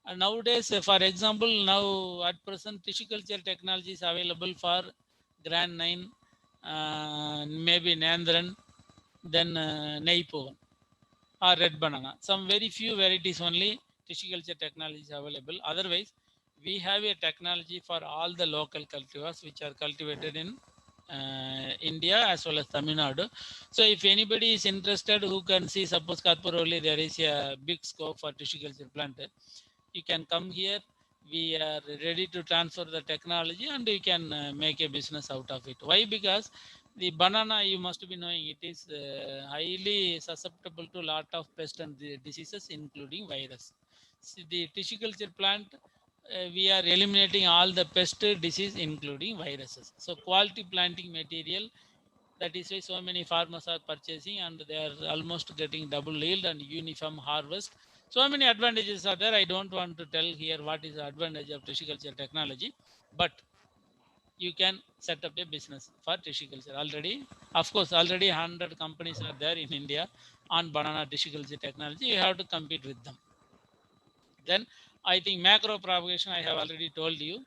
And nowadays, for example, now at present, tissue culture technology is available for Grand 9, maybe Nandran, then Neipo or red banana. Some very few varieties only tissue culture technology is available. Otherwise, we have a technology for all the local cultivars which are cultivated in India as well as Tamil Nadu. So if anybody is interested who can see, suppose Karparoli, there is a big scope for tissue culture plant, you can come here. We are ready to transfer the technology and you can make a business out of it. Why? Because the banana, you must be knowing, it is highly susceptible to a lot of pest and diseases, including virus. See, the tissue culture plant, we are eliminating all the pest disease, including viruses. So quality planting material, that is why so many farmers are purchasing and they are almost getting double yield and uniform harvest. So many advantages are there. I don't want to tell here what is the advantage of tissue culture technology, but you can set up a business for tissue culture. Already, of course, already 100 companies are there in India on banana tissue culture technology. You have to compete with them. Then I think macro propagation, I have already told you.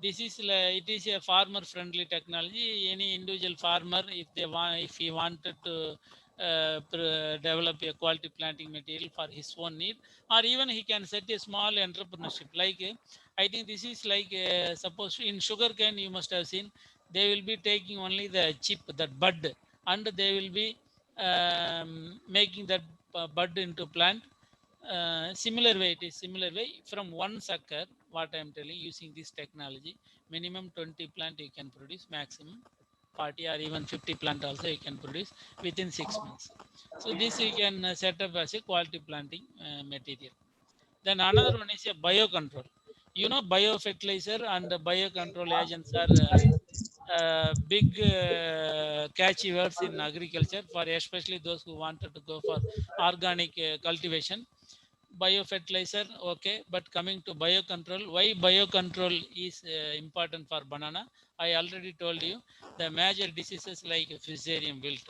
This is it is a farmer friendly technology. Any individual farmer, if they want, if he wanted to develop a quality planting material for his own need, or even he can set a small entrepreneurship. Like I think this is like suppose in sugarcane, you must have seen, they will be taking only the chip, that bud, and they will be making that bud into plant. Similar way, it is similar way from one sucker. What I am telling, using this technology, minimum 20 plant you can produce, maximum 40 or even 50 plant also you can produce within 6 months. So this you can set up as a quality planting material. Then another one is a biocontrol. You know, biofertilizer and biocontrol agents are big catchy words in agriculture for especially those who wanted to go for organic cultivation. Biofertilizer, okay, but coming to biocontrol, why biocontrol is important for banana? I already told you the major diseases like fusarium wilt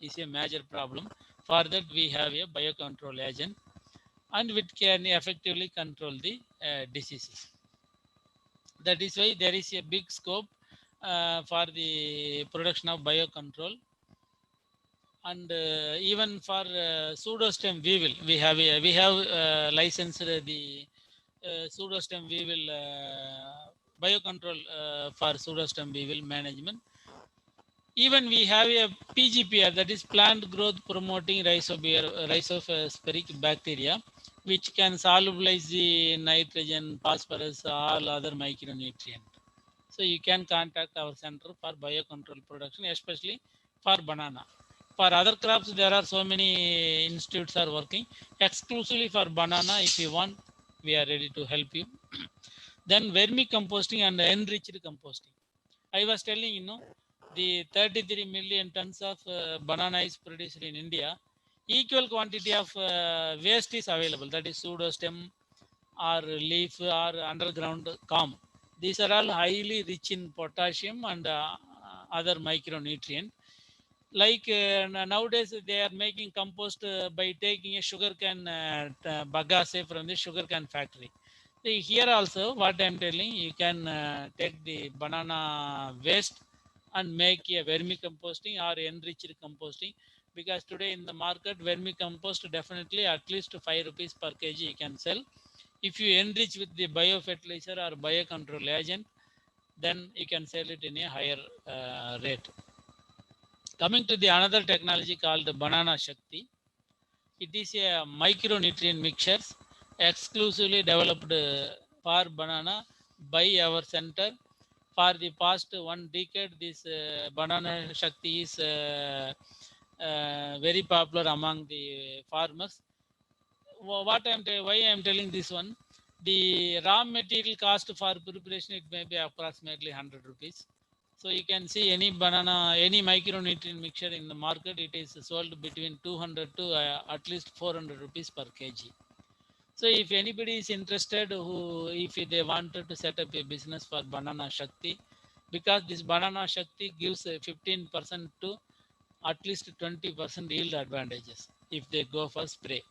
is a major problem. For that, we have a biocontrol agent and which can effectively control the diseases. That is why there is a big scope for the production of biocontrol. And even for pseudostem weevil, we have licensed the pseudostem weevil biocontrol for pseudostem weevil management. Even we have a PGPR, that is plant growth promoting rhizosporic bacteria, which can solubilize the nitrogen, phosphorus, all other micronutrient. So you can contact our center for biocontrol production, especially for banana. For other crops, there are so many institutes are working. Exclusively for banana, if you want, we are ready to help you. Then vermicomposting and enriched composting. I was telling the 33 million tons of banana is produced in India. Equal quantity of waste is available. That is pseudostem or leaf or underground calm. These are all highly rich in potassium and other micronutrient. Like nowadays, they are making compost by taking a sugar cane bagasse from the sugar cane factory. See, here also, what I am telling, you can take the banana waste and make a vermicomposting or enriched composting. Because today in the market, vermicompost definitely at least 5 rupees per kg you can sell. If you enrich with the biofertilizer or biocontrol agent, then you can sell it in a higher rate. Coming to the another technology called Banana Shakti, it is a micronutrient mixtures exclusively developed for banana by our center. For the past 1 decade, this Banana Shakti is very popular among the farmers. Why I am telling this one? The raw material cost for preparation, it may be approximately 100 rupees. So you can see any banana, any micronutrient mixture in the market, it is sold between 200 to at least 400 rupees per kg. So if anybody is interested, who if they wanted to set up a business for Banana Shakti, because this Banana Shakti gives 15% to at least 20% yield advantages if they go for spray.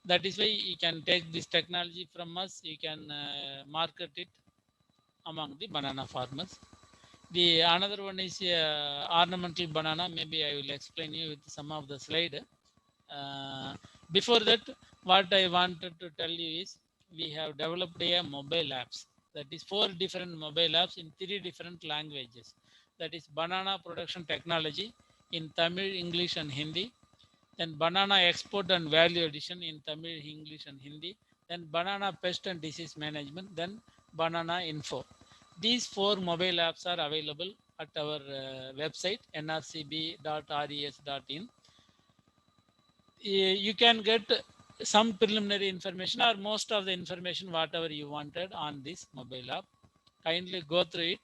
That is why you can take this technology from us, you can market it among the banana farmers. The another one is ornamental banana. Maybe I will explain you with some of the slide. Before that, what I wanted to tell you is we have developed a mobile apps. That is 4 different mobile apps in 3 different languages. That is banana production technology in Tamil, English, and Hindi. Then banana export and value addition in Tamil, English, and Hindi. Then banana pest and disease management. Then banana info. These 4 mobile apps are available at our website nrcb.res.in. You can get some preliminary information or most of the information whatever you wanted on this mobile app. Kindly go through it.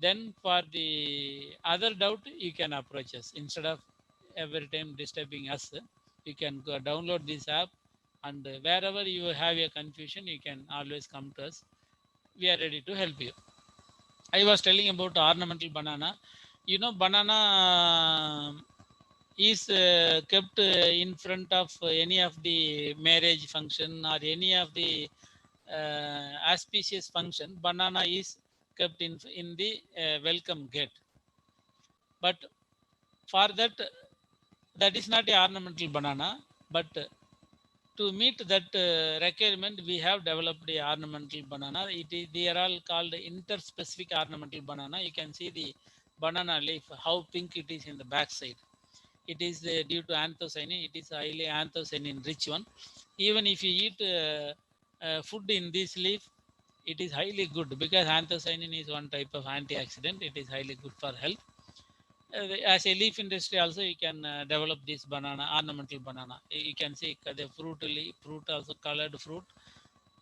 Then for the other doubt, you can approach us. Instead of every time disturbing us, you can go download this app, and wherever you have a confusion, you can always come to us. We are ready to help you. I was telling about ornamental banana. You know, banana is kept in front of any of the marriage function or any of the auspicious function. Banana is kept in the welcome gate. But for that, that is not a ornamental banana. But to meet that requirement, we have developed a ornamental banana. They are all called interspecific ornamental banana. You can see the banana leaf, how pink it is in the back side. It is due to anthocyanin. It is highly anthocyanin rich one. Even if you eat food in this leaf, it is highly good because anthocyanin is one type of antioxidant. It is highly good for health. As a leaf industry also, you can develop this banana, ornamental banana. You can see the fruit also colored fruit,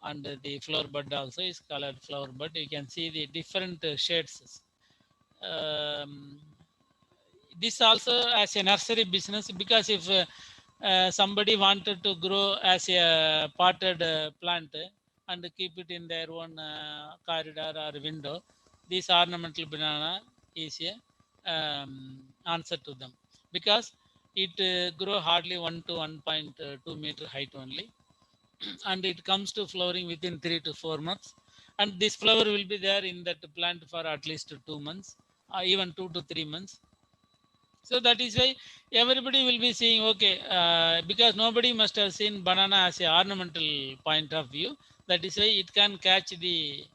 and the flower bud also is colored flower bud. You can see the different shades. Um, this also as a nursery business, because if somebody wanted to grow as a potted plant and keep it in their own corridor or window, this ornamental banana is a answer to them, because it grow hardly 1 to 1.2 meter height only, and it comes to flowering within 3 to 4 months, and this flower will be there in that plant for at least 2 months, even 2 to 3 months. So that is why everybody will be seeing, okay, because nobody must have seen banana as a ornamental point of view. That is why it can catch the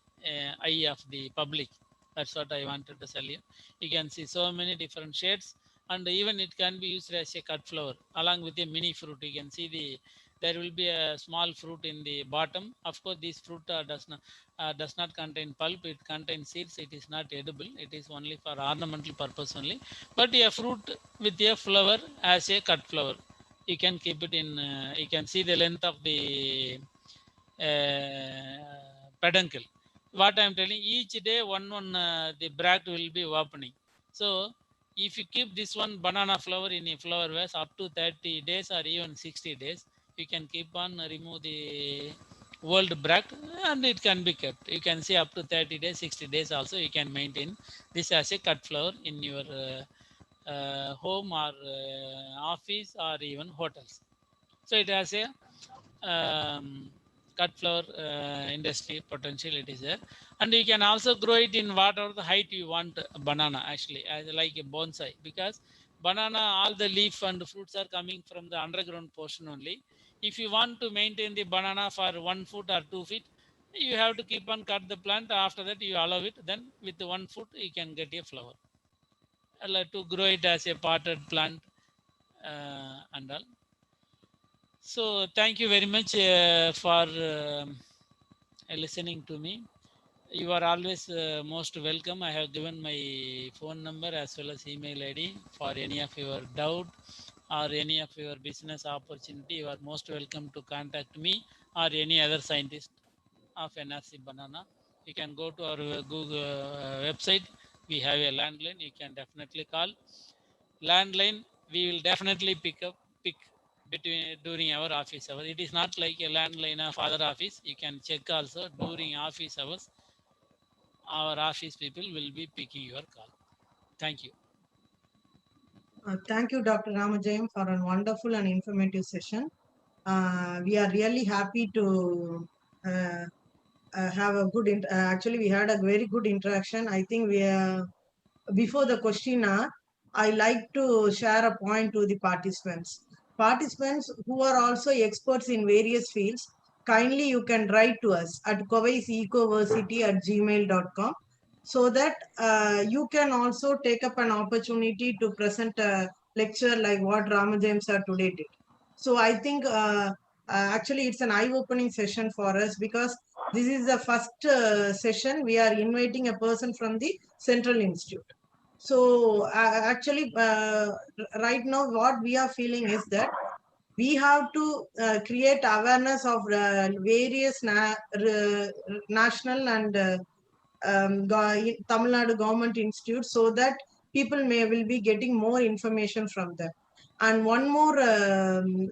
eye of the public. That's what I wanted to tell you. You can see so many different shades, and even it can be used as a cut flower along with a mini fruit. You can see there will be a small fruit in the bottom. Of course, this fruit does not contain pulp. It contains seeds. It is not edible. It is only for ornamental purpose only. But a fruit with a flower as a cut flower, you can keep it in. You can see the length of the peduncle. What I am telling, each day one the bract will be opening. So if you keep this one banana flower in a flower vase up to 30 days or even 60 days, you can keep on remove the old bract and it can be kept. You can see up to 30 days, 60 days also you can maintain this as a cut flower in your home or office or even hotels. So it has a cut flower industry potential, it is there. And you can also grow it in whatever the height you want banana, actually, as like a bonsai, because banana, all the leaf and fruits are coming from the underground portion only. If you want to maintain the banana for 1 foot or 2 feet, you have to keep on cut the plant. After that you allow it, then with 1 foot you can get a flower. To grow it as a potted plant and all. So thank you very much for listening to me. You are always most welcome. I have given my phone number as well as email ID for any of your doubt or any of your business opportunity. You are most welcome to contact me or any other scientist of NRC Banana. You can go to our Google website. We have a landline. You can definitely call. Landline, we will definitely pick between during our office hours. It is not like a landline of other office. You can check also during office hours. Our office people will be picking your call. Thank you. Thank you, Dr. Ramajayam, for a wonderful and informative session. We are really happy to have a good. Actually, we had a very good interaction. I think we before the question hour, I like to share a point to the participants. Participants who are also experts in various fields, kindly you can write to us at kowaisecoversity@gmail.com, so that you can also take up an opportunity to present a lecture like what Ramajayam sir today did. So I think actually it's an eye-opening session for us, because this is the first session we are inviting a person from the Central Institute. So actually, right now, what we are feeling is that we have to create awareness of various national and Tamil Nadu government institutes, so that people will be getting more information from them. And one more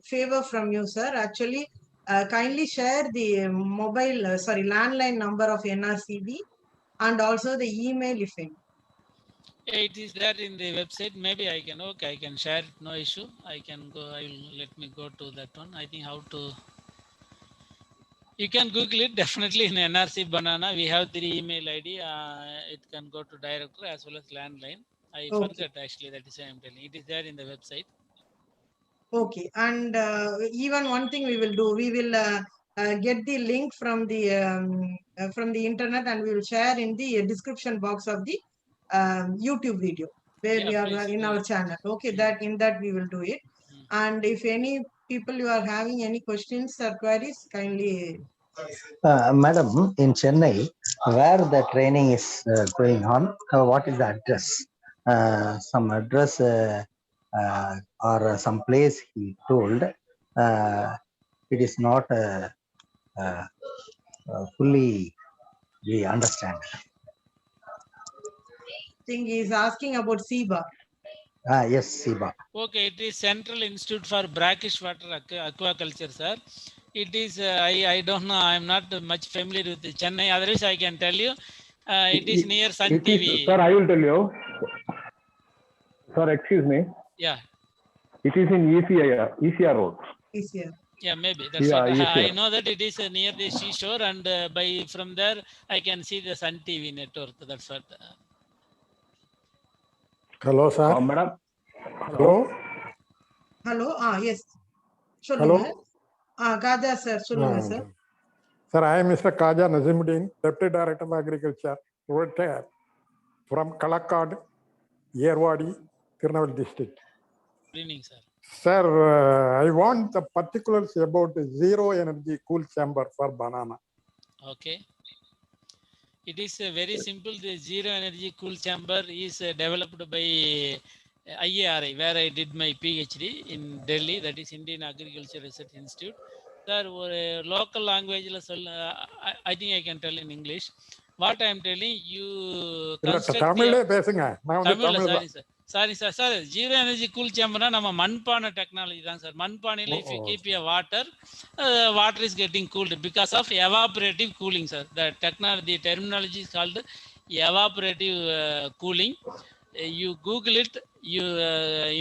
favor from you, sir. Actually, kindly share the landline number of NRCB and also the email if any. It is there in the website. Maybe I can share it. No issue. I can go. Let me go to that one. I think how to. You can Google it definitely in NRC Banana. We have 3 email ID. It can go to director as well as landline. I forgot actually. That is why I'm telling. It is there in the website. Okay, and even one thing we will do, we will get the link from the internet, and we will share in the description box of the YouTube video where we are in our channel. Okay, that we will do it. And if any people you are having any questions or queries, kindly. Madam, in Chennai, where the training is going on, what is the address? Some address or some place he told. It is not fully we understand. I think he is asking about SIBA. Yes, SIBA. Okay, it is Central Institute for Brackish Water Aquaculture, sir. It is, I don't know, I am not much familiar with Chennai, otherwise I can tell you. It is near Sun It TV. is, sir, I will tell you. Sir, excuse me. Yeah. It is in ECR Road. ECR. Yeah, maybe. That's Yeah, what I ECR. know, that it is near the seashore, and from there I can see the Sun TV network. That's what. Hello, sir. Madam. Hello. Hello. Yes. Hello. Kaja sir, சொல்லுங்க sir. Sir, I am Mr. Kaja Nazimuddin, Deputy Director of Agriculture, retired from Kalakkad, Yerwadi, Tirunelveli district. Good evening, sir. Sir, I want the particulars about zero energy cool chamber for banana. Okay. It is very simple. The zero energy cool chamber is developed by IARI, where I did my PhD in Delhi, that is Indian Agriculture Research Institute. Sir, local language, I think I can tell in English. What I am telling you, sorry sir, zero energy cool chamber na nama manpana technology தான் sir. மண்பானையில if you keep your water, water is getting cooled because of evaporative cooling, sir. The terminology is called evaporative cooling. You Google it, you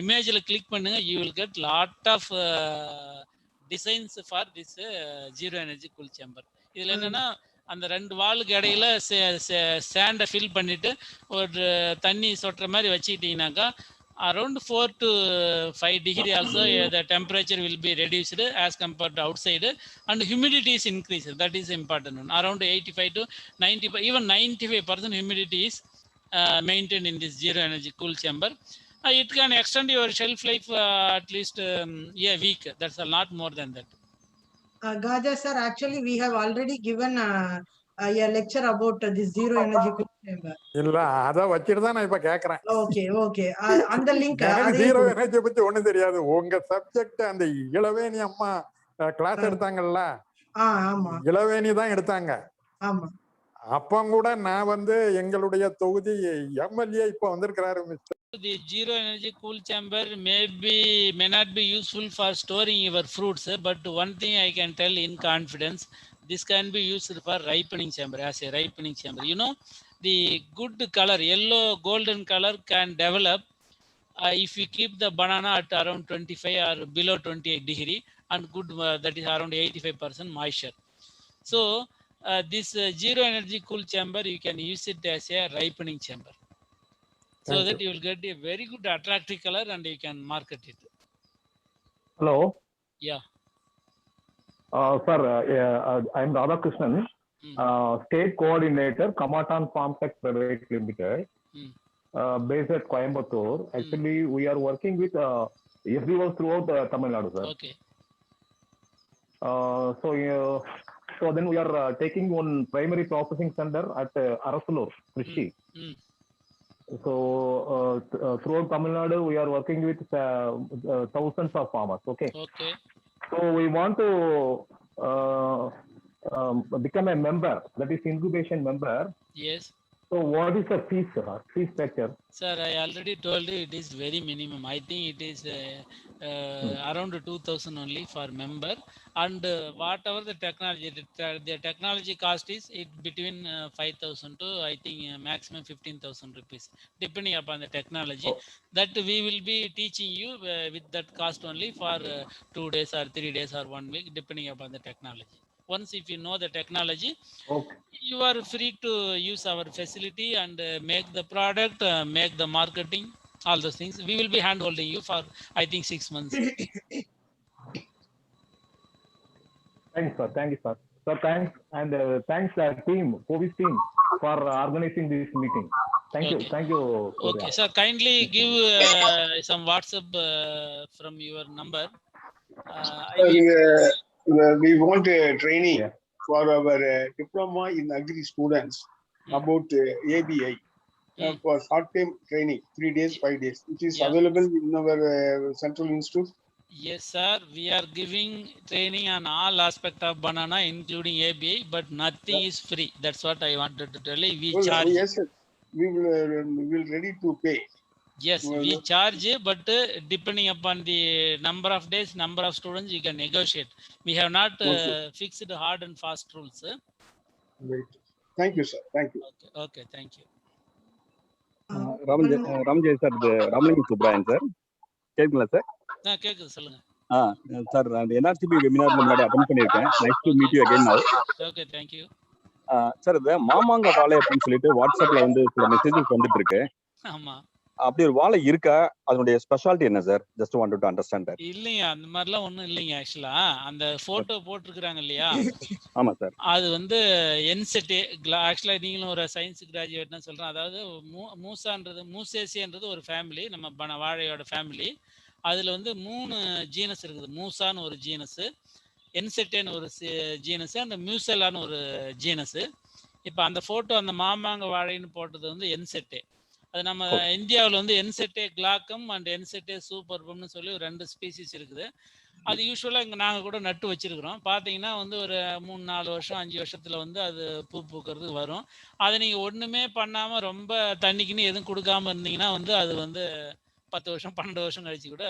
image click பண்ணுங்க, you will get lot of designs for this zero energy cool chamber. இதுல என்னன்னா அந்த ரெண்டு வாலுக்கு இடையில சேண்டை fill பண்ணிட்டு ஒரு தண்ணி சொட்டுற மாதிரி வச்சுக்கிட்டீங்கன்னாக்கா around 4 to 5 degree also the temperature will be reduced as compared to outside, and humidity is increased. That is important one. Around 85 to 95, even 95% humidity is maintained in this zero energy cool chamber. It can extend your shelf life at least a week. That's not more than that. Gaja sir, actually we have already given a lecture about this zero energy cool chamber. இல்ல அத வச்சிட்டு தான் நான் இப்ப கேக்குறேன். Okay அந்த link zero energy பத்தி ஒண்ணும் தெரியாது. உங்க சப்ஜெக்ட் அந்த இளவேணி அம்மா கிளாஸ் எடுத்தாங்கல்ல, ஆமா இளவேணி தான் எடுத்தாங்க. ஆமா, அப்ப கூட நான் எங்களுடைய தொகுதி எம்எல்ஏ இப்ப வந்திருக்கிறாரு mister. The zero energy cool chamber may not be useful for storing your fruits, but one thing I can tell in confidence, this can be used for ripening chamber, as a ripening chamber. You know, the good color, yellow golden color can develop if you keep the banana at around 25 or below 28 degree, and good that is around 85% moisture. So this zero energy cool chamber, you can use it as a ripening chamber. So that you will get a very good attractive color and you can market it. Hello. Yeah. Sir, I am Radhakrishnan, State Coordinator, Kamatan Farm Tech Private Limited, based at Coimbatore. Actually, we are working with everyone throughout Tamil Nadu, sir. Okay. So then we are taking one primary processing center at Arasulur, Trichy. So throughout Tamil Nadu, we are working with thousands of farmers. Okay. So we want to become a member, that is incubation member. Yes. So what is the fee structure? Sir, I already told you it is very minimum. I think it is around 2,000 only for member, and whatever the technology cost is, it between 5,000 to I think maximum 15,000 rupees, depending upon the technology. That we will be teaching you with that cost only for 2 days or 3 days or 1 week, depending upon the technology. Once if you know the technology, you are free to use our facility and make the product, make the marketing, all those things. We will be hand holding you for I think 6 months. Thanks, sir. Thank you, sir. Sir, thanks, and thanks team, Covis team, for organizing this meeting. Thank you. Thank you. Okay, sir. Kindly give some WhatsApp from your number. We want a training for our diploma in agri students about ABI for short-term training, 3 days, 5 days. It is available in our Central Institute. Yes, sir. We are giving training on all aspect of banana, including ABI, but nothing is free. That's what I wanted to tell you. We Well, charge. yes, sir. We will ready to pay. Yes, Well, we charge, but depending upon the number of days, number of students, you can negotiate. We have not Okay. fixed hard and fast rules. Great. Thank you, sir. Thank you. Okay, okay, thank you. Ramajay sir, இது Ramalingam Subrayan sir. கேட்குங்களா sir? கேக்குது, சொல்லுங்க. Sir, அந்த NRCB வெபினார்ல முன்னாடி attend பண்ணியிருக்கேன். Nice to meet you again now. Okay, thank you. Sir, இது மாமாங்க வாழை அப்படின்னு சொல்லிட்டு வாட்ஸ்அப்ல வந்து சில மெசேஜஸ் வந்துட்டு இருக்கு. ஆமா. அப்படி ஒரு வாழை இருக்கா? அதனுடைய ஸ்பெஷாலிட்டி என்ன sir? Just wanted to understand that. இல்லைங்க, அந்த மாதிரிலாம் ஒன்றும் இல்லைங்க. ஆக்சுவலா அந்த போட்டோ போட்டிருக்கிறாங்க இல்லையா, ஆமா சார். அது வந்து என்செட்டே. ஆக்சுவலா நீங்களும் ஒரு சயின்ஸ் கிராஜுவேட்னு சொல்றேன். அதாவது மூசேசின்றது ஒரு ஃபேமிலி, நம்ம வாழையோட ஃபேமிலி. அதுல வந்து 3 ஜீனஸ் இருக்குது. மூசான்னு ஒரு ஜீனஸ், என்செட்டேன்னு ஒரு ஜீனஸ், அந்த மியூசெல்லான்னு ஒரு ஜீனஸ். இப்போ அந்த போட்டோ அந்த மாமாங்க வாழைன்னு போட்டது வந்து என்செட்டே. அது நம்ம இந்தியாவில் வந்து என்செட்டே கிளாக்கம் அண்ட் என்செட்டே சூப்பர்பம்னு சொல்லி ஒரு 2 ஸ்பீசிஸ் இருக்குது. அது யூஸ்வலாக இங்கே நாங்கள் கூட நட்டு வச்சிருக்கிறோம். பார்த்தீங்கன்னா வந்து ஒரு 3-4 வருஷம் 5 வருஷத்துல வந்து அது பூ பூக்கிறதுக்கு வரும். அதை நீங்கள் ஒன்றுமே பண்ணாமல் ரொம்ப தண்ணிக்குன்னு எதுவும் கொடுக்காம இருந்தீங்கன்னா வந்து அது வந்து 10 வருஷம் 12 வருஷம் கழிச்சு கூட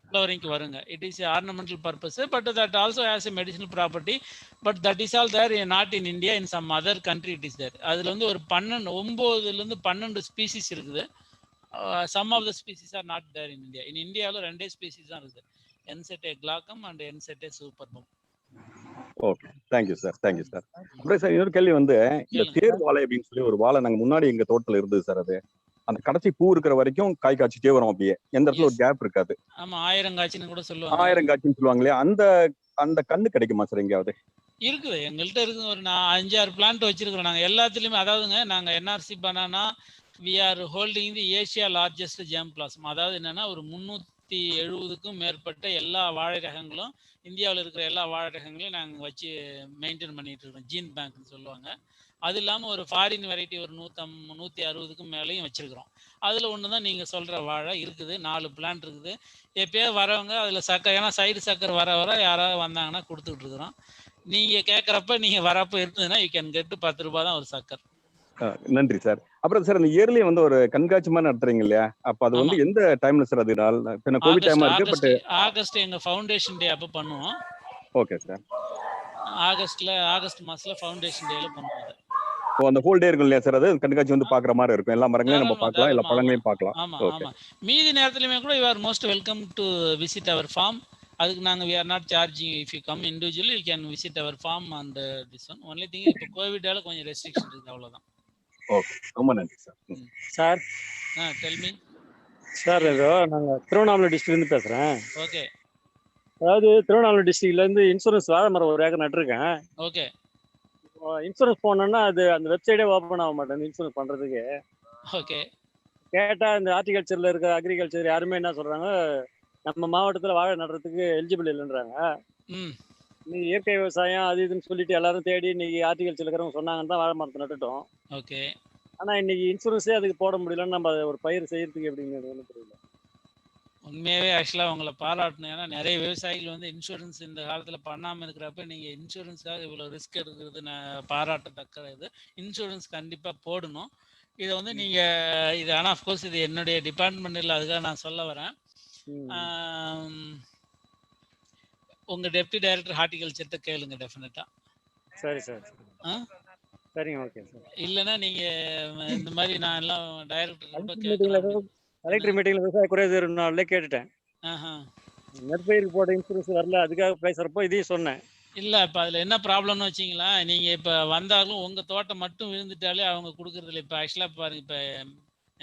ஃப்ளவரிங்க்கு வருங்க. It is ornamental purpose, but that also has a medicinal property. But that is all there not in India, in some other country it is there. அதில் வந்து ஒரு 9லேருந்து 12 ஸ்பீசிஸ் இருக்குது. Some of the species are not there in India. In இந்தியாவில் 2 species தான் இருக்குது, Ensete glaucum and Ensete superbum. Okay, thank you sir, thank you sir. அப்புறம் sir, இன்னொரு கேள்வி வந்து, இந்த தேர் வாழை அப்படின்னு சொல்லி ஒரு வாழை நாங்கள் முன்னாடி எங்க தோட்டத்தில் இருந்தது சார். அது அந்த கடைசி பூ இருக்கிற வரைக்கும் காய் காய்ச்சிட்டே வரும். அப்படியே எந்த இடத்துல ஒரு கேப் இருக்காது. ஆமா, 1000 காய்ச்சின்னு கூட சொல்லுவாங்க. 1000 காய்ச்சின்னு சொல்லுவாங்க இல்லையா? அந்த கண்ணு கிடைக்குமா சார் எங்கேயாவது? இருக்குது, எங்கள்கிட்ட இருக்குது. ஒரு 5-6 பிளான்ட் வச்சிருக்கிறோம் நாங்கள் எல்லாத்துலேயுமே. அதாவதுங்க, நாங்கள் NRC banana we are holding the Asia largest germplasm. அதாவது என்னன்னா, ஒரு 370க்கும் மேற்பட்ட எல்லா வாழை ரகங்களும், இந்தியாவில் இருக்கிற எல்லா வாழை ரகங்களையும் நாங்கள் வச்சு மெயின்டைன் பண்ணிட்டு இருக்கோம். ஜீன் பேங்க்னு சொல்லுவாங்க. அது இல்லாமல் ஒரு ஃபாரின் வெரைட்டி ஒரு 160க்கும் மேலேயும் வச்சிருக்கிறோம். அதில் ஒன்று தான் நீங்கள் சொல்கிற வாழை இருக்குது. 4 பிளான்ட் இருக்குது. எப்பயோ வரவங்க அதில் சக்கரை, ஏன்னா சைடு சக்கரை வர யாராவது வந்தாங்கன்னா கொடுத்துக்கிட்டு இருக்கிறோம். நீங்கள் கேட்குறப்ப நீங்கள் வரப்போ இருந்ததுன்னா யூ கேன் கெட் 10 ரூபாய் தான் ஒரு சக்கர். நன்றி சார். அப்புறம் சார், அந்த இயர்லி வந்து ஒரு கண்காட்சி மாதிரி நடத்துறீங்க இல்லையா? அப்போ அது வந்து எந்த டைம்ல சார்? அது கோவிட் டைமா இருக்கு. பட் ஆகஸ்ட் எங்கள் ஃபவுண்டேஷன் டே அப்போ பண்ணுவோம். Okay sir. ஆகஸ்ட் மாசத்துல ஃபவுண்டேஷன் டேல பண்ணுவாங்க. அந்த ஹோல் டே இருக்கும் இல்லையா சார்? அது கண்காட்சி வந்து பாக்குற மாதிரி இருக்கும். எல்லா மரங்களையும் நம்ம பார்க்கலாம், எல்லா பழங்களையும் பார்க்கலாம். ஆமா ஆமா. மீதி நேரத்துலயுமே கூட you are most welcome to visit our farm. அதுக்கு நாங்க we are not charging. if you come individually you can visit our farm and this one. only thing இப்போ கோவிடால கொஞ்சம் ரெஸ்ட்ரிக்ஷன் இருக்கு, அவ்வளவுதான். ஓகே, ரொம்ப நன்றி sir. Sir, tell me sir. ஏதோ நாங்க திருவண்ணாமலை டிஸ்ட்ரிக்ட்ல இருந்து பேசுறேன். ஓகே. அதாவது திருவண்ணாமலை டிஸ்ட்ரிக்ட்ல இருந்து இன்சூரன்ஸ் வாழை மரம் 1 ஏக்கர் நட்டுருக்கேன். ஓகே. இன்சூரன்ஸ் போனோம்னா அது அந்த வெப்சைட்டே ஓப்பன் ஆக மாட்டேன் இன்சூரன்ஸ் பண்றதுக்கு. ஓகே. கேட்டா இந்த ஹார்டிகல்ச்சர்ல இருக்க அக்ரிகல்ச்சர் யாருமே என்ன சொல்றாங்க, நம்ம மாவட்டத்துல வாழை நடுறதுக்கு எலிஜிபிள் இல்லைன்றாங்க. நீ இயற்கை விவசாயம் அது இதுன்னு சொல்லிட்டு எல்லாரும் தேடி இன்னைக்கு ஹார்டிகல்ச்சர் இருக்கிறவங்க சொன்னாங்கன்னு தான் வாழை மரத்தை நட்டுட்டோம். ஓகே. ஆனா இன்னைக்கு இன்சூரன்ஸே அதுக்கு போட முடியலன்னு நம்ம ஒரு பயிர் செய்யறதுக்கு எப்படிங்கிறது தெரியல. உண்மையாவே ஆக்சுவலாக உங்களை பாராட்டணும். ஏன்னா நிறைய விவசாயிகள் வந்து இன்சூரன்ஸ் இந்த காலத்தில் பண்ணாமல் இருக்கிறப்ப நீங்கள் இன்சூரன்ஸாக இவ்வளோ ரிஸ்க் எடுக்கிறது நான் பாராட்டத்தக்க இது. இன்சூரன்ஸ் கண்டிப்பாக போடணும். இதை வந்து நீங்கள் இது, ஆனால் அஃப்கோர்ஸ் இது என்னுடைய டிபார்ட்மெண்ட் இல்லை, அதுக்காக நான் சொல்ல வரேன். உங்கள் டெப்டி டைரக்டர் ஹார்டிகல்ச்சர்கிட்ட கேளுங்க டெஃபினட்டாக. சரி சார். சரிங்க, ஓகே சார். இல்லைன்னா நீங்கள் இந்த மாதிரி நான் எல்லாம் டைரக்டர் கலெக்டர் மீட்டிங்ல விவசாய குறைதீர் நாள்ல கேட்டுட்டேன். நெற்பயிருக்கு போட இன்சூரன்ஸ் வரல, அதுக்காக பேசுறப்போ இதையும் சொன்னேன். இல்ல இப்ப அதுல என்ன ப்ராப்ளம்னு வச்சீங்களா, நீங்க இப்ப வந்தாலும் உங்க தோட்டம் மட்டும் விழுந்துட்டாலே அவங்க கொடுக்கறது இல்லை. இப்ப ஆக்சுவலா பாருங்க, இப்ப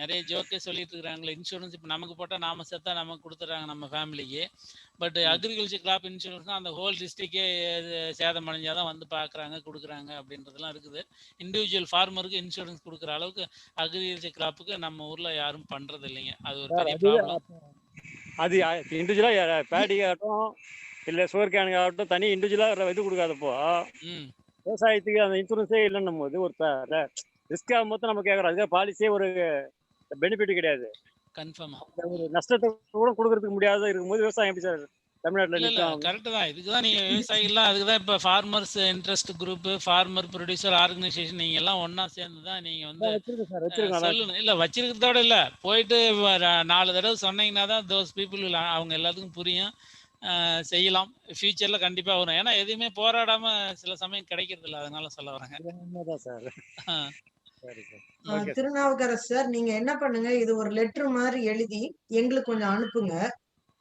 நிறைய ஜோக்கே சொல்லிட்டு இருக்கிறாங்களே, இன்சூரன்ஸ் இப்போ நமக்கு போட்டால் நாம செத்தா நமக்கு கொடுத்துட்றாங்க நம்ம ஃபேமிலிக்கு. பட் அக்ரிகல்ச்சர் கிராப் இன்சூரன்ஸ்னால் அந்த ஹோல் டிஸ்ட்ரிக்டே சேதம் அடைஞ்சாதான் வந்து பார்க்குறாங்க கொடுக்குறாங்க அப்படின்றதுலாம் இருக்குது. இண்டிவிஜுவல் ஃபார்மருக்கு இன்சூரன்ஸ் கொடுக்குற அளவுக்கு அக்ரிகல்ச்சர் கிராப்புக்கு நம்ம ஊரில் யாரும் பண்ணுறது இல்லைங்க. அது ஒரு பெரிய ப்ராப்ளம். அது இண்டிவிஜுவலாக பேடி ஆகட்டும் இல்லை சுகர் கேனுக்கு ஆகட்டும் தனி இண்டிவிஜுவலாக இது கொடுக்காதப்போ விவசாயத்துக்கு அந்த இன்சூரன்ஸே இல்லைன்னும் போது ஒரு ரிஸ்க் ஆகும்போது நம்ம கேட்குறோம். அதுக்காக பாலிசியே ஒரு பெனிஃபிட் கிடையாது. கன்ஃபார்மா ஒரு நஷ்டத்தை கூட கொடுக்கறதுக்கு முடியாத இருக்கும்போது விவசாயம் எப்படி சார் தமிழ்நாட்டில் இல்ல நிற்கும்? கரெக்டு தான். இதுக்கு தான் நீங்கள் விவசாயிகள்லாம் அதுக்கு தான் இப்போ farmers interest group, farmer producer organisation நீங்கள் எல்லாம் ஒன்றா சேர்ந்து தான் நீங்கள் வந்து வச்சிருக்கேன் சார், வச்சிருக்கேன். சொல்லணும். இல்லை வச்சிருக்கிறதோட இல்லை, போயிட்டு 4 தடவை சொன்னீங்கன்னா தான் தோஸ் பீப்புள் அவங்க எல்லாத்துக்கும் புரியும், செய்யலாம். ஃபியூச்சரில் கண்டிப்பாக வரும். ஏன்னா எதுவுமே போராடாமல் சில சமயம் கிடைக்கிறது இல்லை, அதனால சொல்ல வரேங்க. உண்மைதான் சார். சரி சார். திருநாவுக்கரசு சார், நீங்க என்ன பண்ணுங்க, இது ஒரு லெட்டர் மாதிரி எழுதி எங்களுக்கு கொஞ்சம் அனுப்புங்க.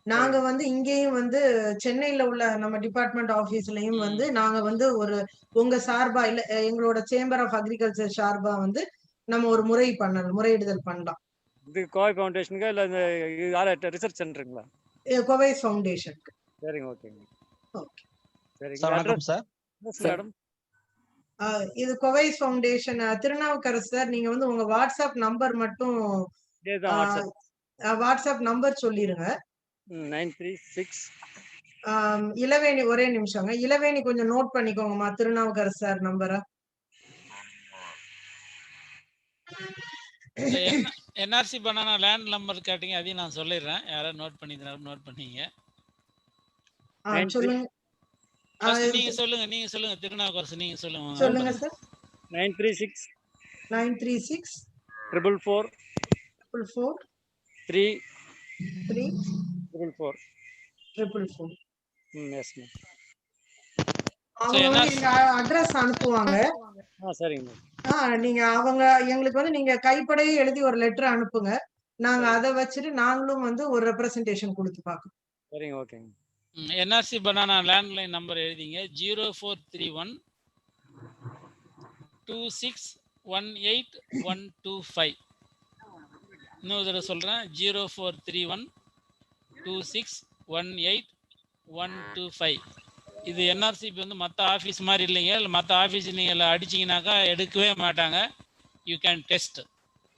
நாங்க வந்து இங்கேயும் வந்து சென்னையில உள்ள நம்ம டிபார்ட்மெண்ட் ஆபீஸ்லயும் வந்து நாங்க வந்து ஒரு உங்க சார்பா இல்ல எங்களோட சேம்பர் ஆஃப் அக்ரிகல்ச்சர் சார்பா வந்து நம்ம ஒரு முறையிடுதல் பண்ணலாம். இது கோவை ஃபவுண்டேஷனுக்கு இல்ல இந்த யார ரிசர்ச் சென்டருங்களா? கோவை ஃபவுண்டேஷனுக்கு. சரிங்க, ஓகேங்க. ஓகே. சரிங்க. சார் வணக்கம் சார். மேடம். இது கோவை ஃபவுண்டேஷன். திருநாவுக்கரசு சார், நீங்க வந்து உங்க வாட்ஸ்அப் நம்பர் மட்டும் வாட்ஸ்அப் நம்பர் சொல்லிருங்க. 936 இளவேணி, ஒரே நிமிஷங்க, இளவேணி கொஞ்சம் நோட் பண்ணிக்கோங்கம்மா திருநாவுக்கரசு சார் நம்பரை. என்ஆர்சி பனானா லேண்ட் நம்பர் கேட்டீங்க, அதையும் நான் சொல்லிடுறேன். யாராவது நோட் பண்ணிங்க. சொல்லுங்க. நீங்க சொல்லுங்க திருநாவுக்கரசு, நீங்க சொல்லுங்க சார். 936 444 3 444 yes ma'am. அவங்க வந்து அட்ரஸ் அனுப்புவாங்க. சரிங்க. நீங்க அவங்க எங்களுக்கு வந்து நீங்க கைப்படையே எழுதி ஒரு லெட்டர் அனுப்புங்க. நாங்க அதை வச்சுட்டு நாங்களும் வந்து ஒரு ரெப்ரசன்டேஷன் கொடுத்து பார்க்கணும். சரிங்க, ஓகேங்க. என்ஆர்சி பனானா லேண்ட்லைன் நம்பர் எழுதிங்க. 0431 2618 இன்னொரு தடவை சொல்றேன். 0431 2618 125. இது என்ஆர்சிபி வந்து மற்ற ஆஃபீஸ் மாதிரி இல்லைங்க. இல்லை மற்ற ஆஃபீஸ் நீங்கள் அடிச்சிங்கனாக்கா எடுக்கவே மாட்டாங்க. You can test.